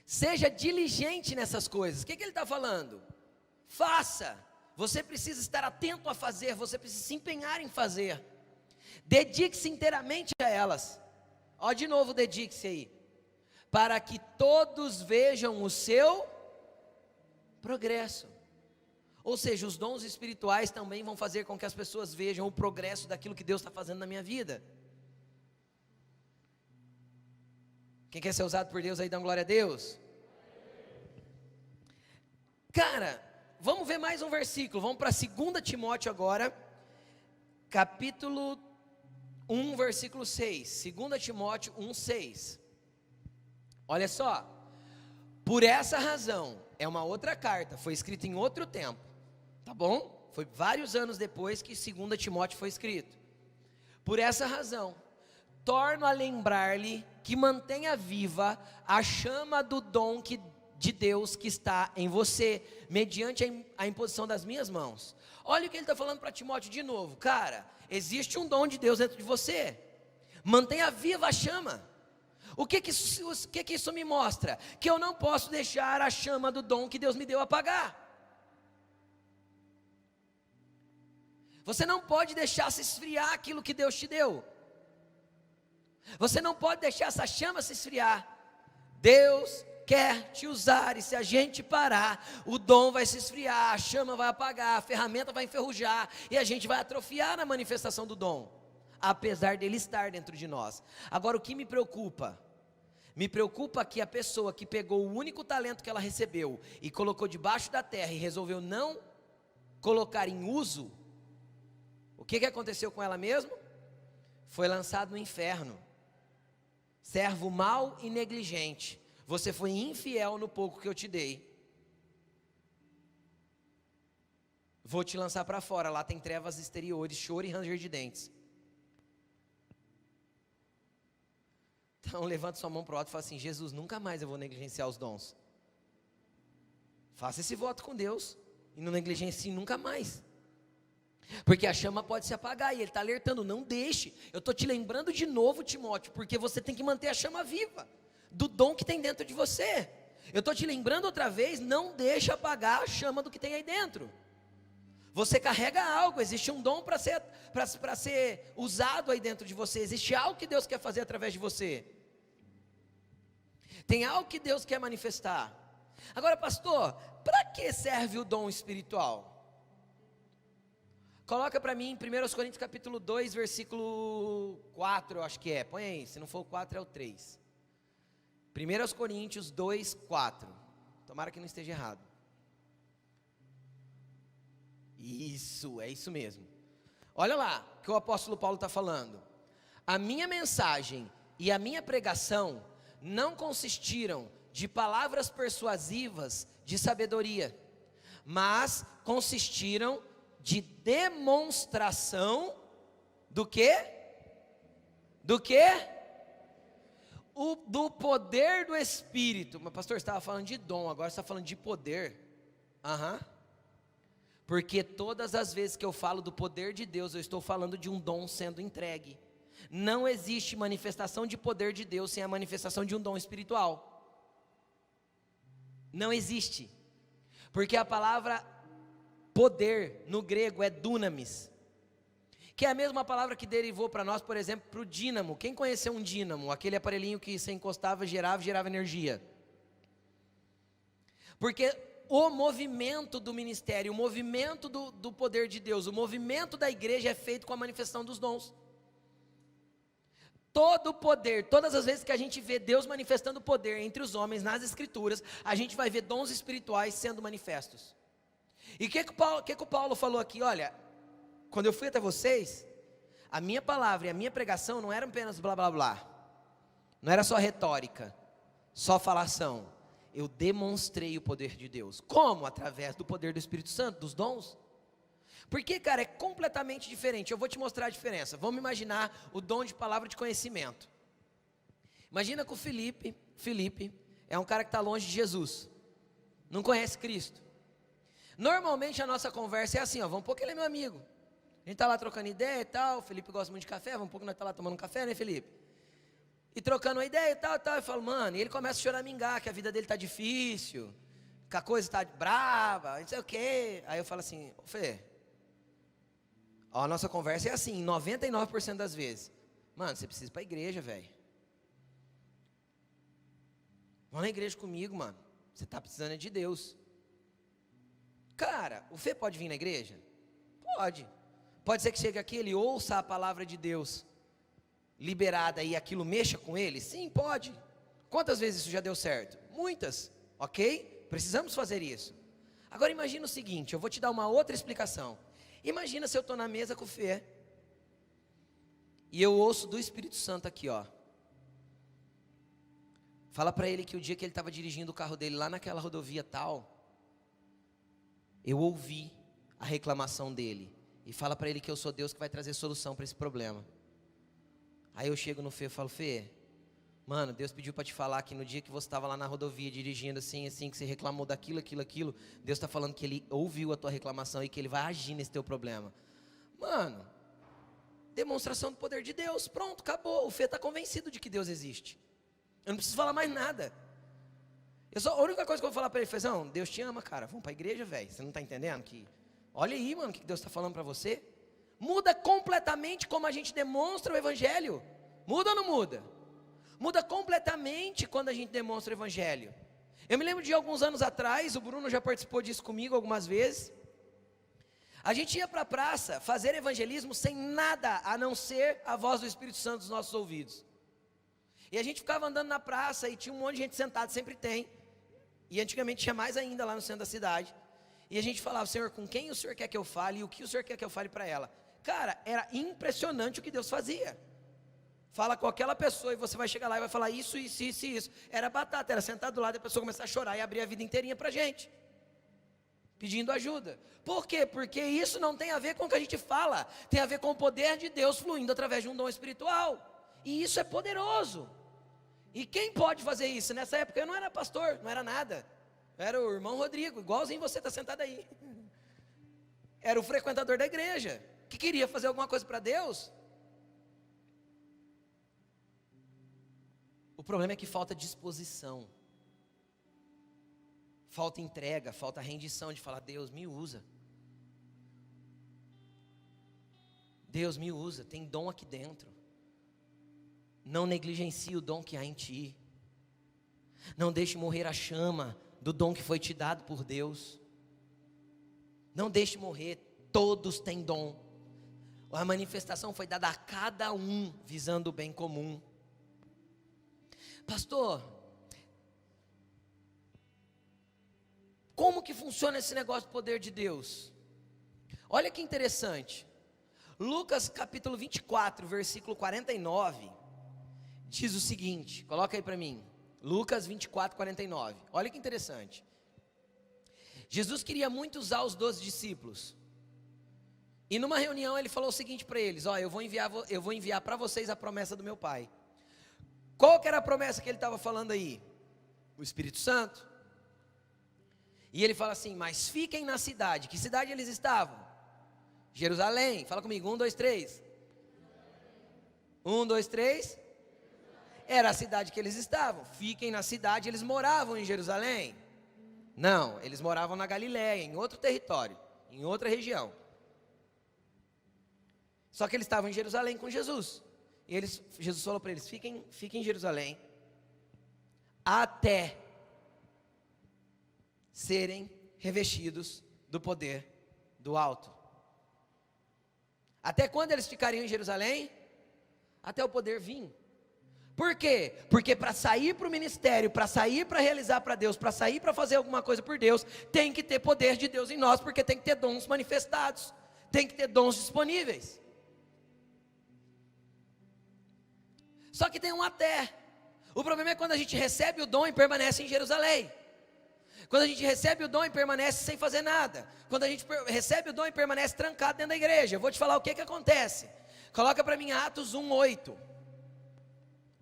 Seja diligente nessas coisas. O que ele está falando? Faça. Você precisa estar atento a fazer, você precisa se empenhar em fazer. Dedique-se inteiramente a elas. Ó, de novo, dedique-se aí. Para que todos vejam o seu progresso. Ou seja, os dons espirituais também vão fazer com que as pessoas vejam o progresso daquilo que Deus está fazendo na minha vida. Quem quer ser usado por Deus aí, dá glória a Deus? Cara, vamos ver mais um versículo. Vamos para 2 Timóteo agora, capítulo 1, versículo 6. 2 Timóteo 1, 6. Olha só. Por essa razão, é uma outra carta, foi escrita em outro tempo, tá bom? Foi vários anos depois que 2 Timóteo foi escrito. Por essa razão, torno a lembrar-lhe que mantenha viva a chama do dom de Deus que está em você, mediante a imposição das minhas mãos. Olha o que ele está falando para Timóteo de novo. Cara, existe um dom de Deus dentro de você. Mantenha viva a chama. O que isso me mostra? Que eu não posso deixar a chama do dom que Deus me deu apagar. Você não pode deixar se esfriar aquilo que Deus te deu. Você não pode deixar essa chama se esfriar. Deus quer te usar, e se a gente parar, o dom vai se esfriar, a chama vai apagar, a ferramenta vai enferrujar, e a gente vai atrofiar na manifestação do dom, apesar dele estar dentro de nós. Agora o que me preocupa que a pessoa que pegou o único talento que ela recebeu e colocou debaixo da terra e resolveu não colocar em uso, O que aconteceu com ela mesmo? Foi lançado no inferno. Servo mau e negligente, você foi infiel no pouco que eu te dei. Vou te lançar para fora, lá tem trevas exteriores, choro e ranger de dentes. Então levanta sua mão para o alto e fala assim: Jesus, nunca mais eu vou negligenciar os dons. Faça esse voto com Deus e não negligencie nunca mais. Porque a chama pode se apagar e Ele está alertando, não deixe. Eu estou te lembrando de novo, Timóteo, porque você tem que manter a chama viva, do dom que tem dentro de você. Eu estou te lembrando outra vez, não deixe apagar a chama do que tem aí dentro. Você carrega algo, existe um dom para ser usado aí dentro de você. Existe algo que Deus quer fazer através de você. Tem algo que Deus quer manifestar. Agora, pastor, para que serve o dom espiritual? Coloca para mim em 1 Coríntios capítulo 2, versículo 4, eu acho que é. Põe aí, se não for o 4 é o 3. 1 Coríntios 2, 4. Tomara que não esteja errado. Isso, é isso mesmo. Olha lá o que o apóstolo Paulo está falando. A minha mensagem e a minha pregação não consistiram de palavras persuasivas de sabedoria, mas consistiram de demonstração do quê? Do quê? Do poder do Espírito. Mas pastor, você estava falando de dom, agora você está falando de poder. Porque todas as vezes que eu falo do poder de Deus, eu estou falando de um dom sendo entregue. Não existe manifestação de poder de Deus sem a manifestação de um dom espiritual. Não existe. Porque a palavra poder no grego é dunamis, que é a mesma palavra que derivou para nós, por exemplo, para o dínamo. Quem conheceu um dínamo? Aquele aparelhinho que se encostava, gerava energia. Porque o movimento do ministério, o movimento do poder de Deus, o movimento da igreja é feito com a manifestação dos dons. Todo o poder, todas as vezes que a gente vê Deus manifestando poder entre os homens nas escrituras, a gente vai ver dons espirituais sendo manifestos. E o que o Paulo falou aqui? Olha, quando eu fui até vocês, a minha palavra e a minha pregação não eram apenas blá blá blá, não era só retórica, só falação. Eu demonstrei o poder de Deus. Como? Através do poder do Espírito Santo, dos dons. Porque, cara, é completamente diferente. Eu vou te mostrar a diferença. Vamos imaginar o dom de palavra de conhecimento. Imagina que o Felipe é um cara que está longe de Jesus, não conhece Cristo. Normalmente a nossa conversa é assim, vamos pôr que ele é meu amigo. A gente está lá trocando ideia e tal, o Felipe gosta muito de café, vamos pôr que nós está lá tomando um café, né, Felipe? E trocando uma ideia e tal, eu falo, mano, e ele começa a choramingar, que a vida dele está difícil, que a coisa está brava, não sei o quê. Aí eu falo assim, Fê, a nossa conversa é assim, 99% das vezes. Mano, você precisa ir para a igreja, velho. Vamos na igreja comigo, mano. Você está precisando de Deus. Cara, o Fê pode vir na igreja? Pode. Pode ser que chegue aqui, ele ouça a palavra de Deus liberada e aquilo mexa com ele? Sim, pode. Quantas vezes isso já deu certo? Muitas, ok? Precisamos fazer isso. Agora imagina o seguinte, eu vou te dar uma outra explicação. Imagina se eu estou na mesa com o Fê e eu ouço do Espírito Santo aqui, fala para ele que o dia que ele estava dirigindo o carro dele lá naquela rodovia tal, eu ouvi a reclamação dele. E fala para ele que eu sou Deus que vai trazer solução para esse problema. Aí eu chego no Fê e falo, Fê, mano, Deus pediu para te falar que no dia que você estava lá na rodovia dirigindo assim, que você reclamou daquilo, Deus está falando que Ele ouviu a tua reclamação e que Ele vai agir nesse teu problema. Mano, demonstração do poder de Deus, pronto, acabou. O Fê está convencido de que Deus existe. Eu não preciso falar mais nada. A única coisa que eu vou falar para ele foi, não, Deus te ama, cara, vamos para a igreja, velho. Você não está entendendo? Olha aí, mano, o que Deus está falando para você. Muda completamente como a gente demonstra o Evangelho. Muda ou não muda? Muda completamente quando a gente demonstra o Evangelho. Eu me lembro de alguns anos atrás, o Bruno já participou disso comigo algumas vezes. A gente ia para a praça fazer evangelismo sem nada a não ser a voz do Espírito Santo nos nossos ouvidos. E a gente ficava andando na praça e tinha um monte de gente sentada, sempre tem. E antigamente tinha mais ainda lá no centro da cidade. E a gente falava, Senhor, com quem o Senhor quer que eu fale e o que o Senhor quer que eu fale para ela? Cara, era impressionante o que Deus fazia. Fala com aquela pessoa e você vai chegar lá e vai falar isso, isso, isso e isso. Era batata, era sentado do lado e a pessoa começar a chorar e abrir a vida inteirinha pra gente, pedindo ajuda. Por quê? Porque isso não tem a ver com o que a gente fala, tem a ver com o poder de Deus fluindo através de um dom espiritual. E isso é poderoso. E quem pode fazer isso? Nessa época eu não era pastor, não era nada. Eu era o irmão Rodrigo, igualzinho você está sentado aí. Era o frequentador da igreja, que queria fazer alguma coisa para Deus. O problema é que falta disposição, falta entrega, falta rendição de falar: Deus me usa, Deus me usa, tem dom aqui dentro. Não negligencie o dom que há em ti. Não deixe morrer a chama do dom que foi te dado por Deus. Não deixe morrer, todos têm dom. A manifestação foi dada a cada um, visando o bem comum. Pastor, como que funciona esse negócio do poder de Deus? Olha que interessante. Lucas capítulo 24, versículo 49, diz o seguinte, coloca aí para mim. Lucas 24, 49. Olha que interessante. Jesus queria muito usar os 12 discípulos. E numa reunião ele falou o seguinte para eles: ó, eu vou enviar para vocês a promessa do meu Pai. Qual que era a promessa que ele estava falando aí? O Espírito Santo. E ele fala assim: mas fiquem na cidade. Que cidade eles estavam? Jerusalém. Fala comigo, 1, 2, 3. 1, 2, 3. Era a cidade que eles estavam. Fiquem na cidade. Eles moravam em Jerusalém? Não, eles moravam na Galiléia, em outro território, em outra região. Só que eles estavam em Jerusalém com Jesus. E Jesus falou para eles: fiquem em Jerusalém até serem revestidos do poder do alto. Até quando eles ficariam em Jerusalém? Até o poder vir. Por quê? Porque para sair para o ministério, para sair para realizar para Deus, para sair para fazer alguma coisa por Deus, tem que ter poder de Deus em nós, porque tem que ter dons manifestados, tem que ter dons disponíveis. Só que tem um até. O problema é quando a gente recebe o dom e permanece em Jerusalém. Quando a gente recebe o dom e permanece sem fazer nada. Quando a gente recebe o dom e permanece trancado dentro da igreja. Eu vou te falar o que acontece. Coloca para mim Atos 1:8.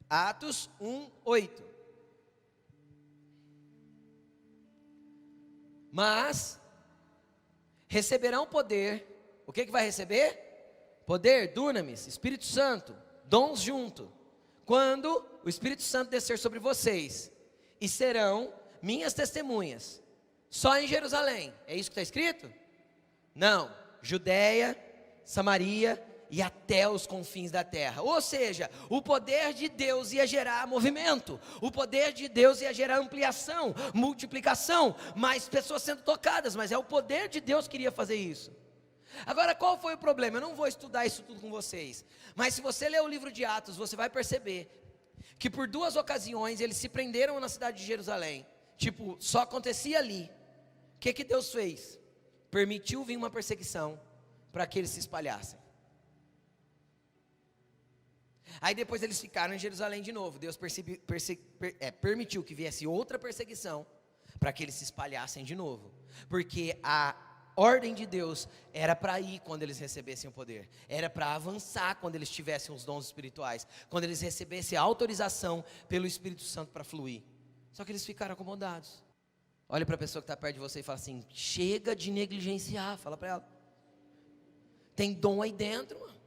Atos 1:8. Mas receberão poder. O que vai receber? Poder, dunamis, Espírito Santo, dons junto. Quando o Espírito Santo descer sobre vocês, e serão minhas testemunhas, só em Jerusalém. É isso que está escrito? Não, Judeia, Samaria e até os confins da terra. Ou seja, o poder de Deus ia gerar movimento, o poder de Deus ia gerar ampliação, multiplicação, mais pessoas sendo tocadas, mas é o poder de Deus que iria fazer isso. Agora, qual foi o problema? Eu não vou estudar isso tudo com vocês, mas se você ler o livro de Atos, você vai perceber que por 2 ocasiões eles se prenderam na cidade de Jerusalém. Tipo, só acontecia ali. O que Deus fez? Permitiu vir uma perseguição para que eles se espalhassem. Aí depois eles ficaram em Jerusalém de novo. Deus permitiu que viesse outra perseguição para que eles se espalhassem de novo. Porque a ordem de Deus era para ir quando eles recebessem o poder. Era para avançar quando eles tivessem os dons espirituais. Quando eles recebessem a autorização pelo Espírito Santo para fluir. Só que eles ficaram acomodados. Olha para a pessoa que está perto de você e fala assim: chega de negligenciar. Fala para ela. Tem dom aí dentro, mano.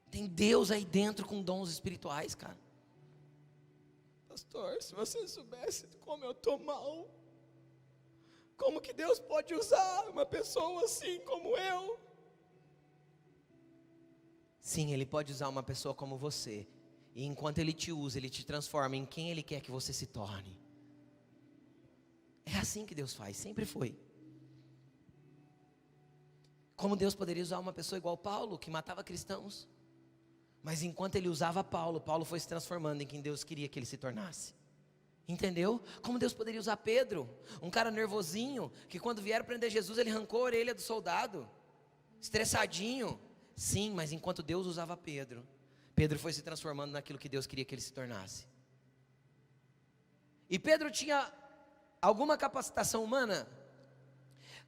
Tem Deus aí dentro com dons espirituais, cara. Pastor, se você soubesse como eu estou mal, como que Deus pode usar uma pessoa assim como eu? Sim, Ele pode usar uma pessoa como você. E enquanto Ele te usa, Ele te transforma em quem Ele quer que você se torne. É assim que Deus faz, sempre foi. Como Deus poderia usar uma pessoa igual Paulo, que matava cristãos? Mas enquanto Ele usava Paulo, Paulo foi se transformando em quem Deus queria que ele se tornasse. Entendeu? Como Deus poderia usar Pedro, um cara nervosinho, que quando vieram prender Jesus, ele arrancou a orelha do soldado, estressadinho. Sim, mas enquanto Deus usava Pedro, Pedro foi se transformando naquilo que Deus queria que ele se tornasse. E Pedro tinha alguma capacitação humana?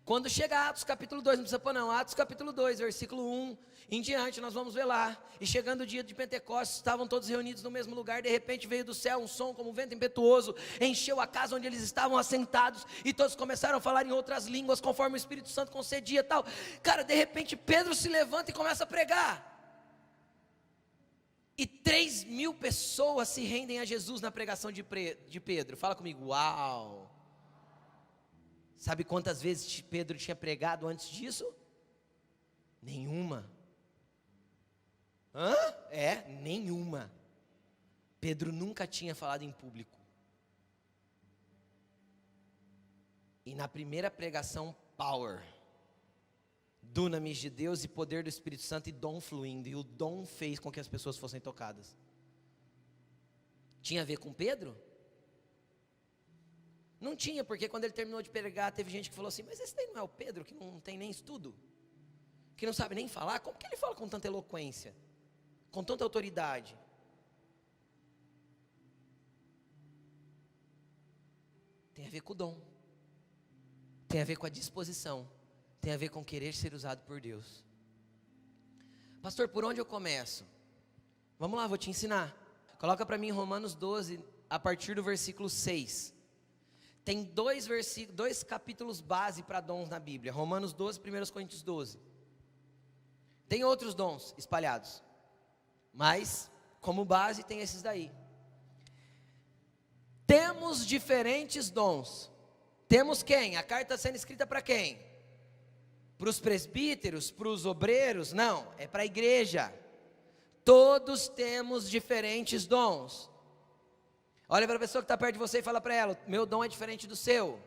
Quando chega a Atos capítulo 2, não precisa pôr não, Atos capítulo 2, versículo 1 em diante, nós vamos ver lá. E chegando o dia de Pentecostes, estavam todos reunidos no mesmo lugar. De repente veio do céu um som como um vento impetuoso, encheu a casa onde eles estavam assentados, e todos começaram a falar em outras línguas, conforme o Espírito Santo concedia e tal. Cara, de repente Pedro se levanta e começa a pregar. E 3.000 pessoas se rendem a Jesus na pregação de Pedro. Fala comigo, uau! Sabe quantas vezes Pedro tinha pregado antes disso? Nenhuma. Nenhuma. Pedro nunca tinha falado em público. E na primeira pregação, power. Dunamis de Deus e poder do Espírito Santo e dom fluindo. E o dom fez com que as pessoas fossem tocadas. Tinha a ver com Pedro? Não tinha, porque quando ele terminou de pregar, teve gente que falou assim, mas esse daí não é o Pedro, que não tem nem estudo? Que não sabe nem falar? Como que ele fala com tanta eloquência? Com tanta autoridade? Tem a ver com o dom. Tem a ver com a disposição. Tem a ver com querer ser usado por Deus. Pastor, por onde eu começo? Vamos lá, vou te ensinar. Coloca para mim Romanos 12, a partir do versículo 6. Tem dois capítulos base para dons na Bíblia. Romanos 12, 1 Coríntios 12. Tem outros dons espalhados, mas como base tem esses daí. Temos diferentes dons. Temos quem? A carta está sendo escrita para quem? Para os presbíteros, para os obreiros? Não, é para a igreja. Todos temos diferentes dons. Olha para a pessoa que está perto de você e fala para ela, meu dom é diferente do seu.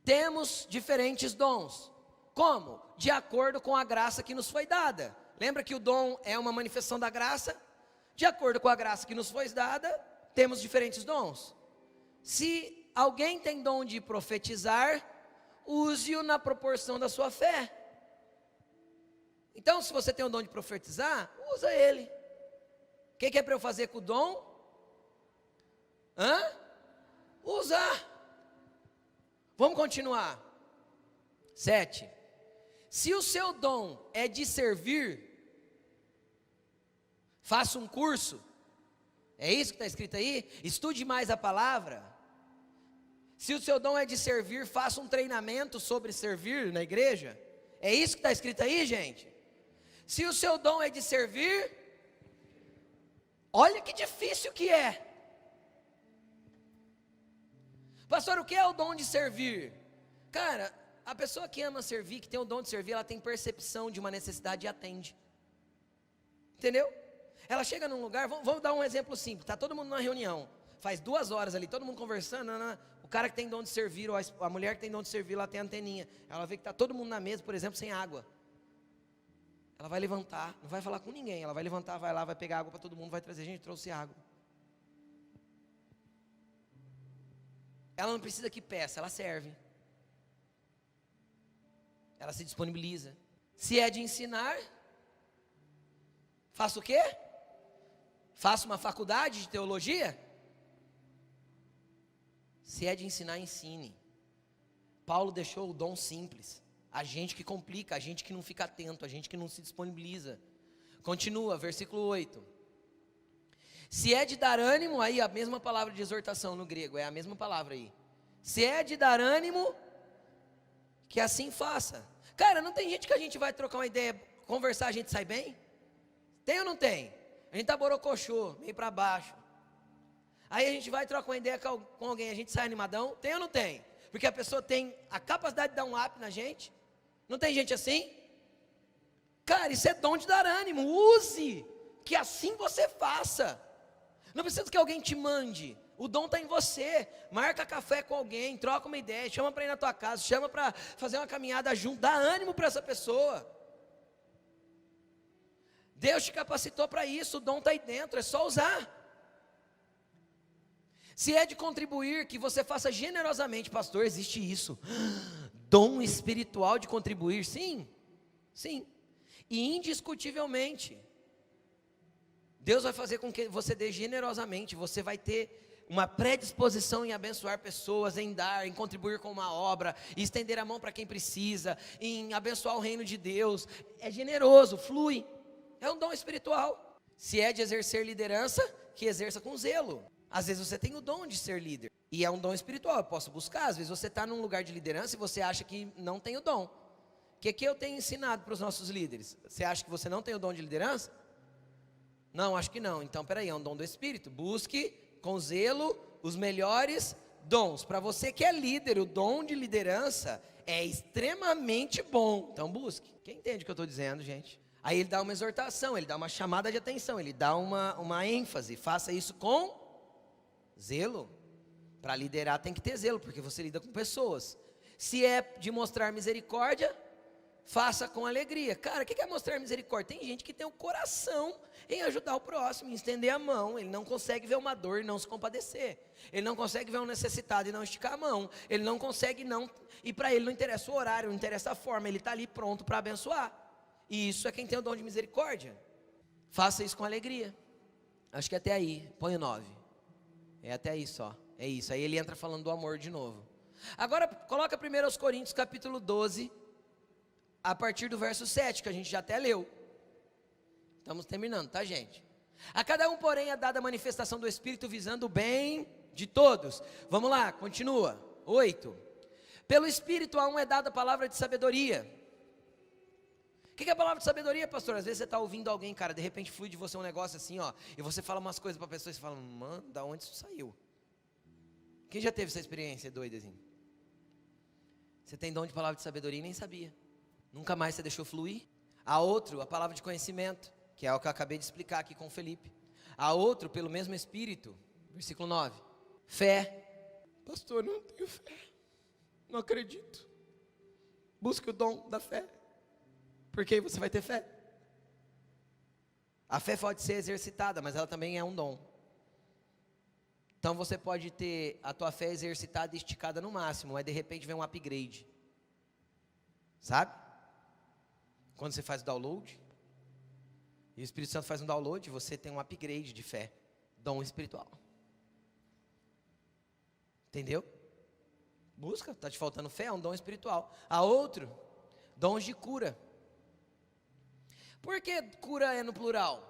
Temos diferentes dons. Como? De acordo com a graça que nos foi dada. Lembra que o dom é uma manifestação da graça? De acordo com a graça que nos foi dada, temos diferentes dons. Se alguém tem dom de profetizar, use-o na proporção da sua fé. Então, se você tem o dom de profetizar, usa ele. O que é para eu fazer com o dom? Usar. Vamos continuar. 7. Se o seu dom é de servir, faça um curso. É isso que está escrito aí? Estude mais a palavra. Se o seu dom é de servir, faça um treinamento sobre servir na igreja. É isso que está escrito aí, gente? Se o seu dom é de servir, olha que difícil que é. Pastor, o que é o dom de servir? Cara, a pessoa que ama servir, que tem o dom de servir, ela tem percepção de uma necessidade e atende. Entendeu? Ela chega num lugar, vamos dar um exemplo simples, está todo mundo numa reunião, faz 2 horas ali, todo mundo conversando, o cara que tem dom de servir, ou a mulher que tem dom de servir, ela tem anteninha, ela vê que está todo mundo na mesa, por exemplo, sem água. Ela vai levantar, não vai falar com ninguém, ela vai levantar, vai lá, vai pegar água para todo mundo, vai trazer, gente, trouxe água. Ela não precisa que peça, ela serve. Ela se disponibiliza. Se é de ensinar, faça o quê? Faça uma faculdade de teologia? Se é de ensinar, ensine. Paulo deixou o dom simples. A gente que complica, a gente que não fica atento, a gente que não se disponibiliza. Continua, versículo 8. Se é de dar ânimo, aí a mesma palavra de exortação no grego, é a mesma palavra aí. Se é de dar ânimo, que assim faça. Cara, não tem gente que a gente vai trocar uma ideia, conversar, a gente sai bem? Tem ou não tem? A gente tá borocochô, meio para baixo. Aí a gente vai trocar uma ideia com alguém, a gente sai animadão? Tem ou não tem? Porque a pessoa tem a capacidade de dar um up na gente. Não tem gente assim? Cara, isso é dom de dar ânimo. Use, que assim você faça. Não precisa que alguém te mande. O dom está em você. Marca café com alguém, troca uma ideia, chama para ir na tua casa, chama para fazer uma caminhada junto, dá ânimo para essa pessoa. Deus te capacitou para isso, o dom está aí dentro, é só usar. Se é de contribuir, que você faça generosamente. Pastor, existe isso. Dom espiritual de contribuir, sim, sim. E indiscutivelmente, Deus vai fazer com que você dê generosamente. Você vai ter uma predisposição em abençoar pessoas, em dar, em contribuir com uma obra, em estender a mão para quem precisa, em abençoar o reino de Deus. É generoso, flui. É um dom espiritual. Se é de exercer liderança, que exerça com zelo. Às vezes você tem o dom de ser líder, e é um dom espiritual, eu posso buscar. Às vezes você está num lugar de liderança e você acha que não tem o dom. O que eu tenho ensinado para os nossos líderes? Você acha que você não tem o dom de liderança? Não, acho que não. Então, peraí, é um dom do Espírito. Busque com zelo os melhores dons. Para você que é líder, o dom de liderança é extremamente bom. Então busque. Quem entende o que eu estou dizendo, gente? Aí ele dá uma exortação, ele dá uma chamada de atenção, ele dá uma ênfase. Faça isso com zelo. Para liderar tem que ter zelo, porque você lida com pessoas. Se é de mostrar misericórdia, faça com alegria. Cara, o que é mostrar misericórdia? Tem gente que tem o coração em ajudar o próximo, em estender a mão. Ele não consegue ver uma dor e não se compadecer. Ele não consegue ver um necessitado e não esticar a mão. Ele não consegue não... E para ele não interessa o horário, não interessa a forma. Ele está ali pronto para abençoar. E isso é quem tem o dom de misericórdia. Faça isso com alegria. Acho que até aí. Põe o 9. É até aí só. É isso. Aí ele entra falando do amor de novo. Agora coloca 1 Coríntios capítulo 12... a partir do verso 7, que a gente já até leu. Estamos terminando, tá, gente? A cada um, porém, é dada a manifestação do Espírito visando o bem de todos. Vamos lá, continua. 8. Pelo Espírito a um é dada a palavra de sabedoria. O que é a palavra de sabedoria, pastor? Às vezes você está ouvindo alguém, cara, de repente flui de você um negócio assim, ó, e você fala umas coisas para a pessoa e você fala, mano, da onde isso saiu? Quem já teve essa experiência doida assim? Você tem dom de palavra de sabedoria e nem sabia. Nunca mais você deixou fluir. Há outro, a palavra de conhecimento, que é o que eu acabei de explicar aqui com o Felipe. Há outro, pelo mesmo Espírito, versículo 9. Fé. Pastor, não tenho fé. Não acredito. Busque o dom da fé. Porque aí você vai ter fé. A fé pode ser exercitada, mas ela também é um dom. Então você pode ter a tua fé exercitada e esticada no máximo, mas de repente vem um upgrade. Sabe? Quando você faz o download, e o Espírito Santo faz um download, você tem um upgrade de fé, dom espiritual. Entendeu? Busca, está te faltando fé, é um dom espiritual. Há outro, dons de cura. Por que cura é no plural?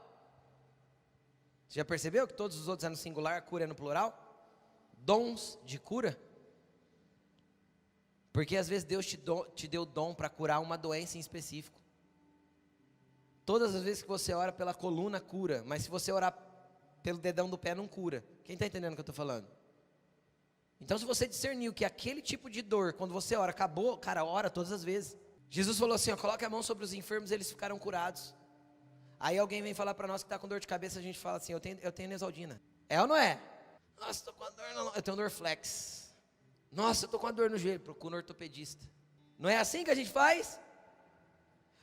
Você já percebeu que todos os outros é no singular, cura é no plural? Dons de cura. Porque às vezes Deus te deu dom para curar uma doença em específico. Todas as vezes que você ora pela coluna, cura. Mas se você orar pelo dedão do pé, não cura. Quem está entendendo o que eu estou falando? Então se você discerniu que aquele tipo de dor, quando você ora, acabou, cara, ora todas as vezes. Jesus falou assim, ó, coloque a mão sobre os enfermos, eles ficaram curados. Aí alguém vem falar para nós que está com dor de cabeça, a gente fala assim, eu tenho Neosaldina. É ou não é? Nossa, estou com a dor, eu tenho Dorflex. Nossa, eu estou com a dor no joelho, procura um ortopedista. Não é assim que a gente faz?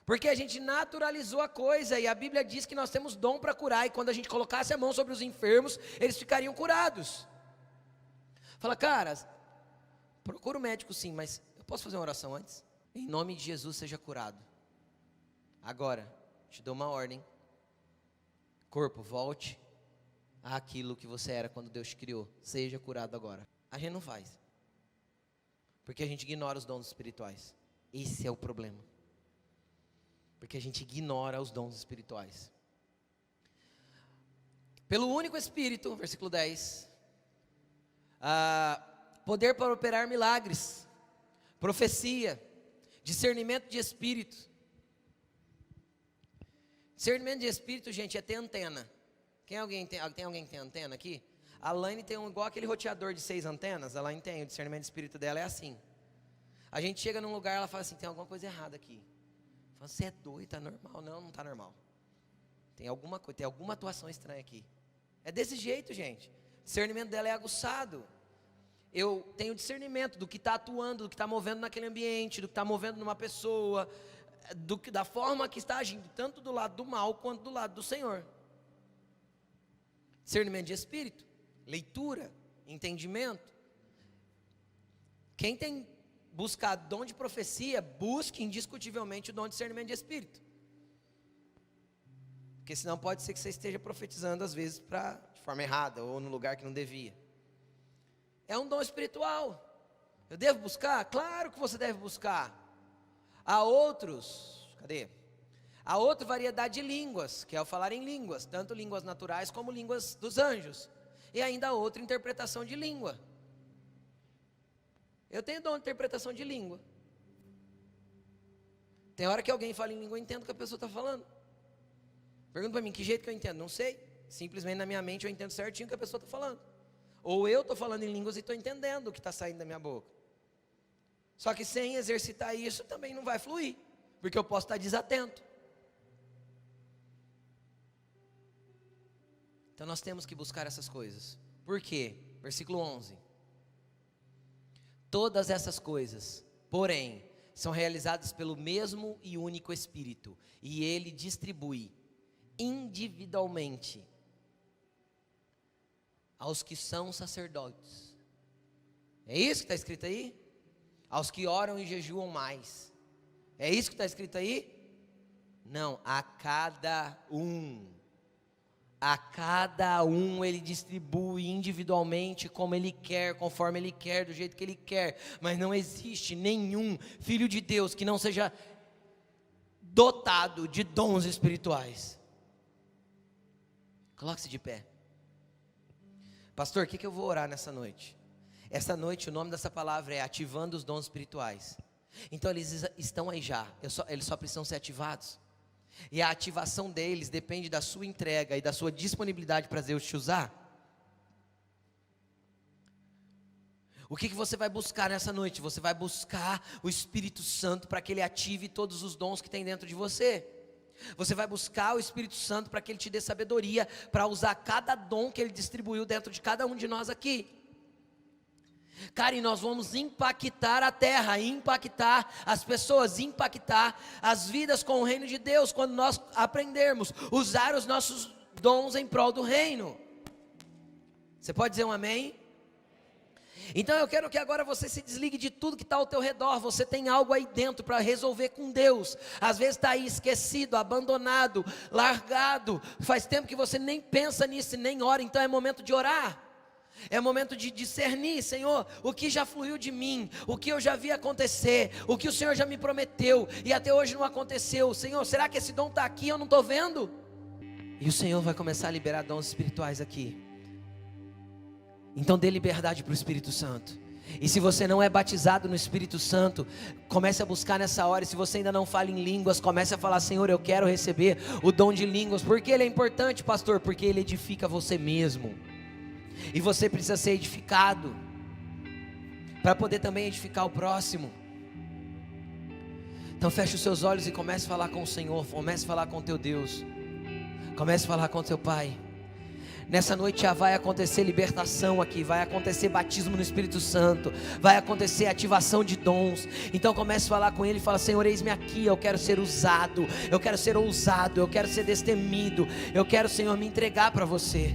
Porque a gente naturalizou a coisa, e a Bíblia diz que nós temos dom para curar, e quando a gente colocasse a mão sobre os enfermos, eles ficariam curados. Fala, cara, procura o médico sim, mas eu posso fazer uma oração antes? Em nome de Jesus, seja curado. Agora, te dou uma ordem. Corpo, volte àquilo que você era quando Deus te criou. Seja curado agora. A gente não faz. Porque a gente ignora os dons espirituais. Esse é o problema. Porque a gente ignora os dons espirituais. Pelo único Espírito, versículo 10. Poder para operar milagres. Profecia. Discernimento de espírito. Discernimento de espírito, gente, é ter antena. Tem alguém que tem antena aqui? A Laine tem igual aquele roteador de 6 antenas. A Laine tem, o discernimento de espírito dela é assim. A gente chega num lugar, ela fala assim, tem alguma coisa errada aqui. Fala, você é doido, tá normal? Não tá normal. Tem alguma coisa, tem alguma atuação estranha aqui. É desse jeito, gente. O discernimento dela é aguçado. Eu tenho discernimento do que está atuando, do que está movendo naquele ambiente, do que está movendo numa pessoa. da forma que está agindo, tanto do lado do mal quanto do lado do Senhor. Discernimento de espírito, leitura, entendimento. Quem tem buscado dom de profecia, busque indiscutivelmente o dom de discernimento de espírito. Porque senão pode ser que você esteja profetizando às vezes de forma errada ou no lugar que não devia. É um dom espiritual. Eu devo buscar? Claro que você deve buscar. Há outros, Há outra variedade de línguas, que é o falar em línguas, tanto línguas naturais como línguas dos anjos. E ainda há outra interpretação de língua. Eu tenho dom de interpretação de língua. Tem hora que alguém fala em língua, eu entendo o que a pessoa está falando. Pergunta para mim, que jeito que eu entendo? Não sei. Simplesmente na minha mente eu entendo certinho o que a pessoa está falando. Ou eu estou falando em línguas e estou entendendo o que está saindo da minha boca. Só que sem exercitar isso também não vai fluir, porque eu posso estar desatento. Então nós temos que buscar essas coisas. Por quê? Versículo 11. Todas essas coisas, porém, são realizadas pelo mesmo e único Espírito, e Ele distribui individualmente aos que são sacerdotes. É isso que está escrito aí? Aos que oram e jejuam mais. É isso que está escrito aí? Não, a cada um. A cada um Ele distribui individualmente como Ele quer, conforme Ele quer, do jeito que Ele quer. Mas não existe nenhum filho de Deus que não seja dotado de dons espirituais. Coloque-se de pé. Pastor, o que eu vou orar nessa noite? Essa noite o nome dessa palavra é ativando os dons espirituais. Então eles estão aí já, eles só precisam ser ativados. E a ativação deles depende da sua entrega e da sua disponibilidade para Deus te usar. O que você vai buscar nessa noite? Você vai buscar o Espírito Santo para que Ele ative todos os dons que tem dentro de você. Você vai buscar o Espírito Santo para que Ele te dê sabedoria para usar cada dom que Ele distribuiu dentro de cada um de nós aqui. Cara, e nós vamos impactar a terra, impactar as pessoas, impactar as vidas com o reino de Deus, quando nós aprendermos a usar os nossos dons em prol do reino. Você pode dizer um amém? Então eu quero que agora você se desligue de tudo que está ao teu redor. Você tem algo aí dentro para resolver com Deus. Às vezes está aí esquecido, abandonado, largado. Faz tempo que você nem pensa nisso, nem ora. Então é momento de orar. É momento de discernir, Senhor, o que já fluiu de mim, o que eu já vi acontecer, o que o Senhor já me prometeu e até hoje não aconteceu. Senhor, será que esse dom está aqui e eu não estou vendo? E o Senhor vai começar a liberar dons espirituais aqui. Então dê liberdade para o Espírito Santo. E se você não é batizado no Espírito Santo, comece a buscar nessa hora. E se você ainda não fala em línguas, comece a falar: Senhor, eu quero receber o dom de línguas. Por que ele é importante, pastor? Porque ele edifica você mesmo. E você precisa ser edificado para poder também edificar o próximo. Então feche os seus olhos e comece a falar com o Senhor. Comece a falar com o teu Deus. Comece a falar com o teu Pai. Nessa noite já vai acontecer libertação aqui, vai acontecer batismo no Espírito Santo, vai acontecer ativação de dons. Então comece a falar com Ele e fala: Senhor, eis-me aqui, eu quero ser usado, eu quero ser ousado, eu quero ser destemido, eu quero, Senhor, me entregar para você.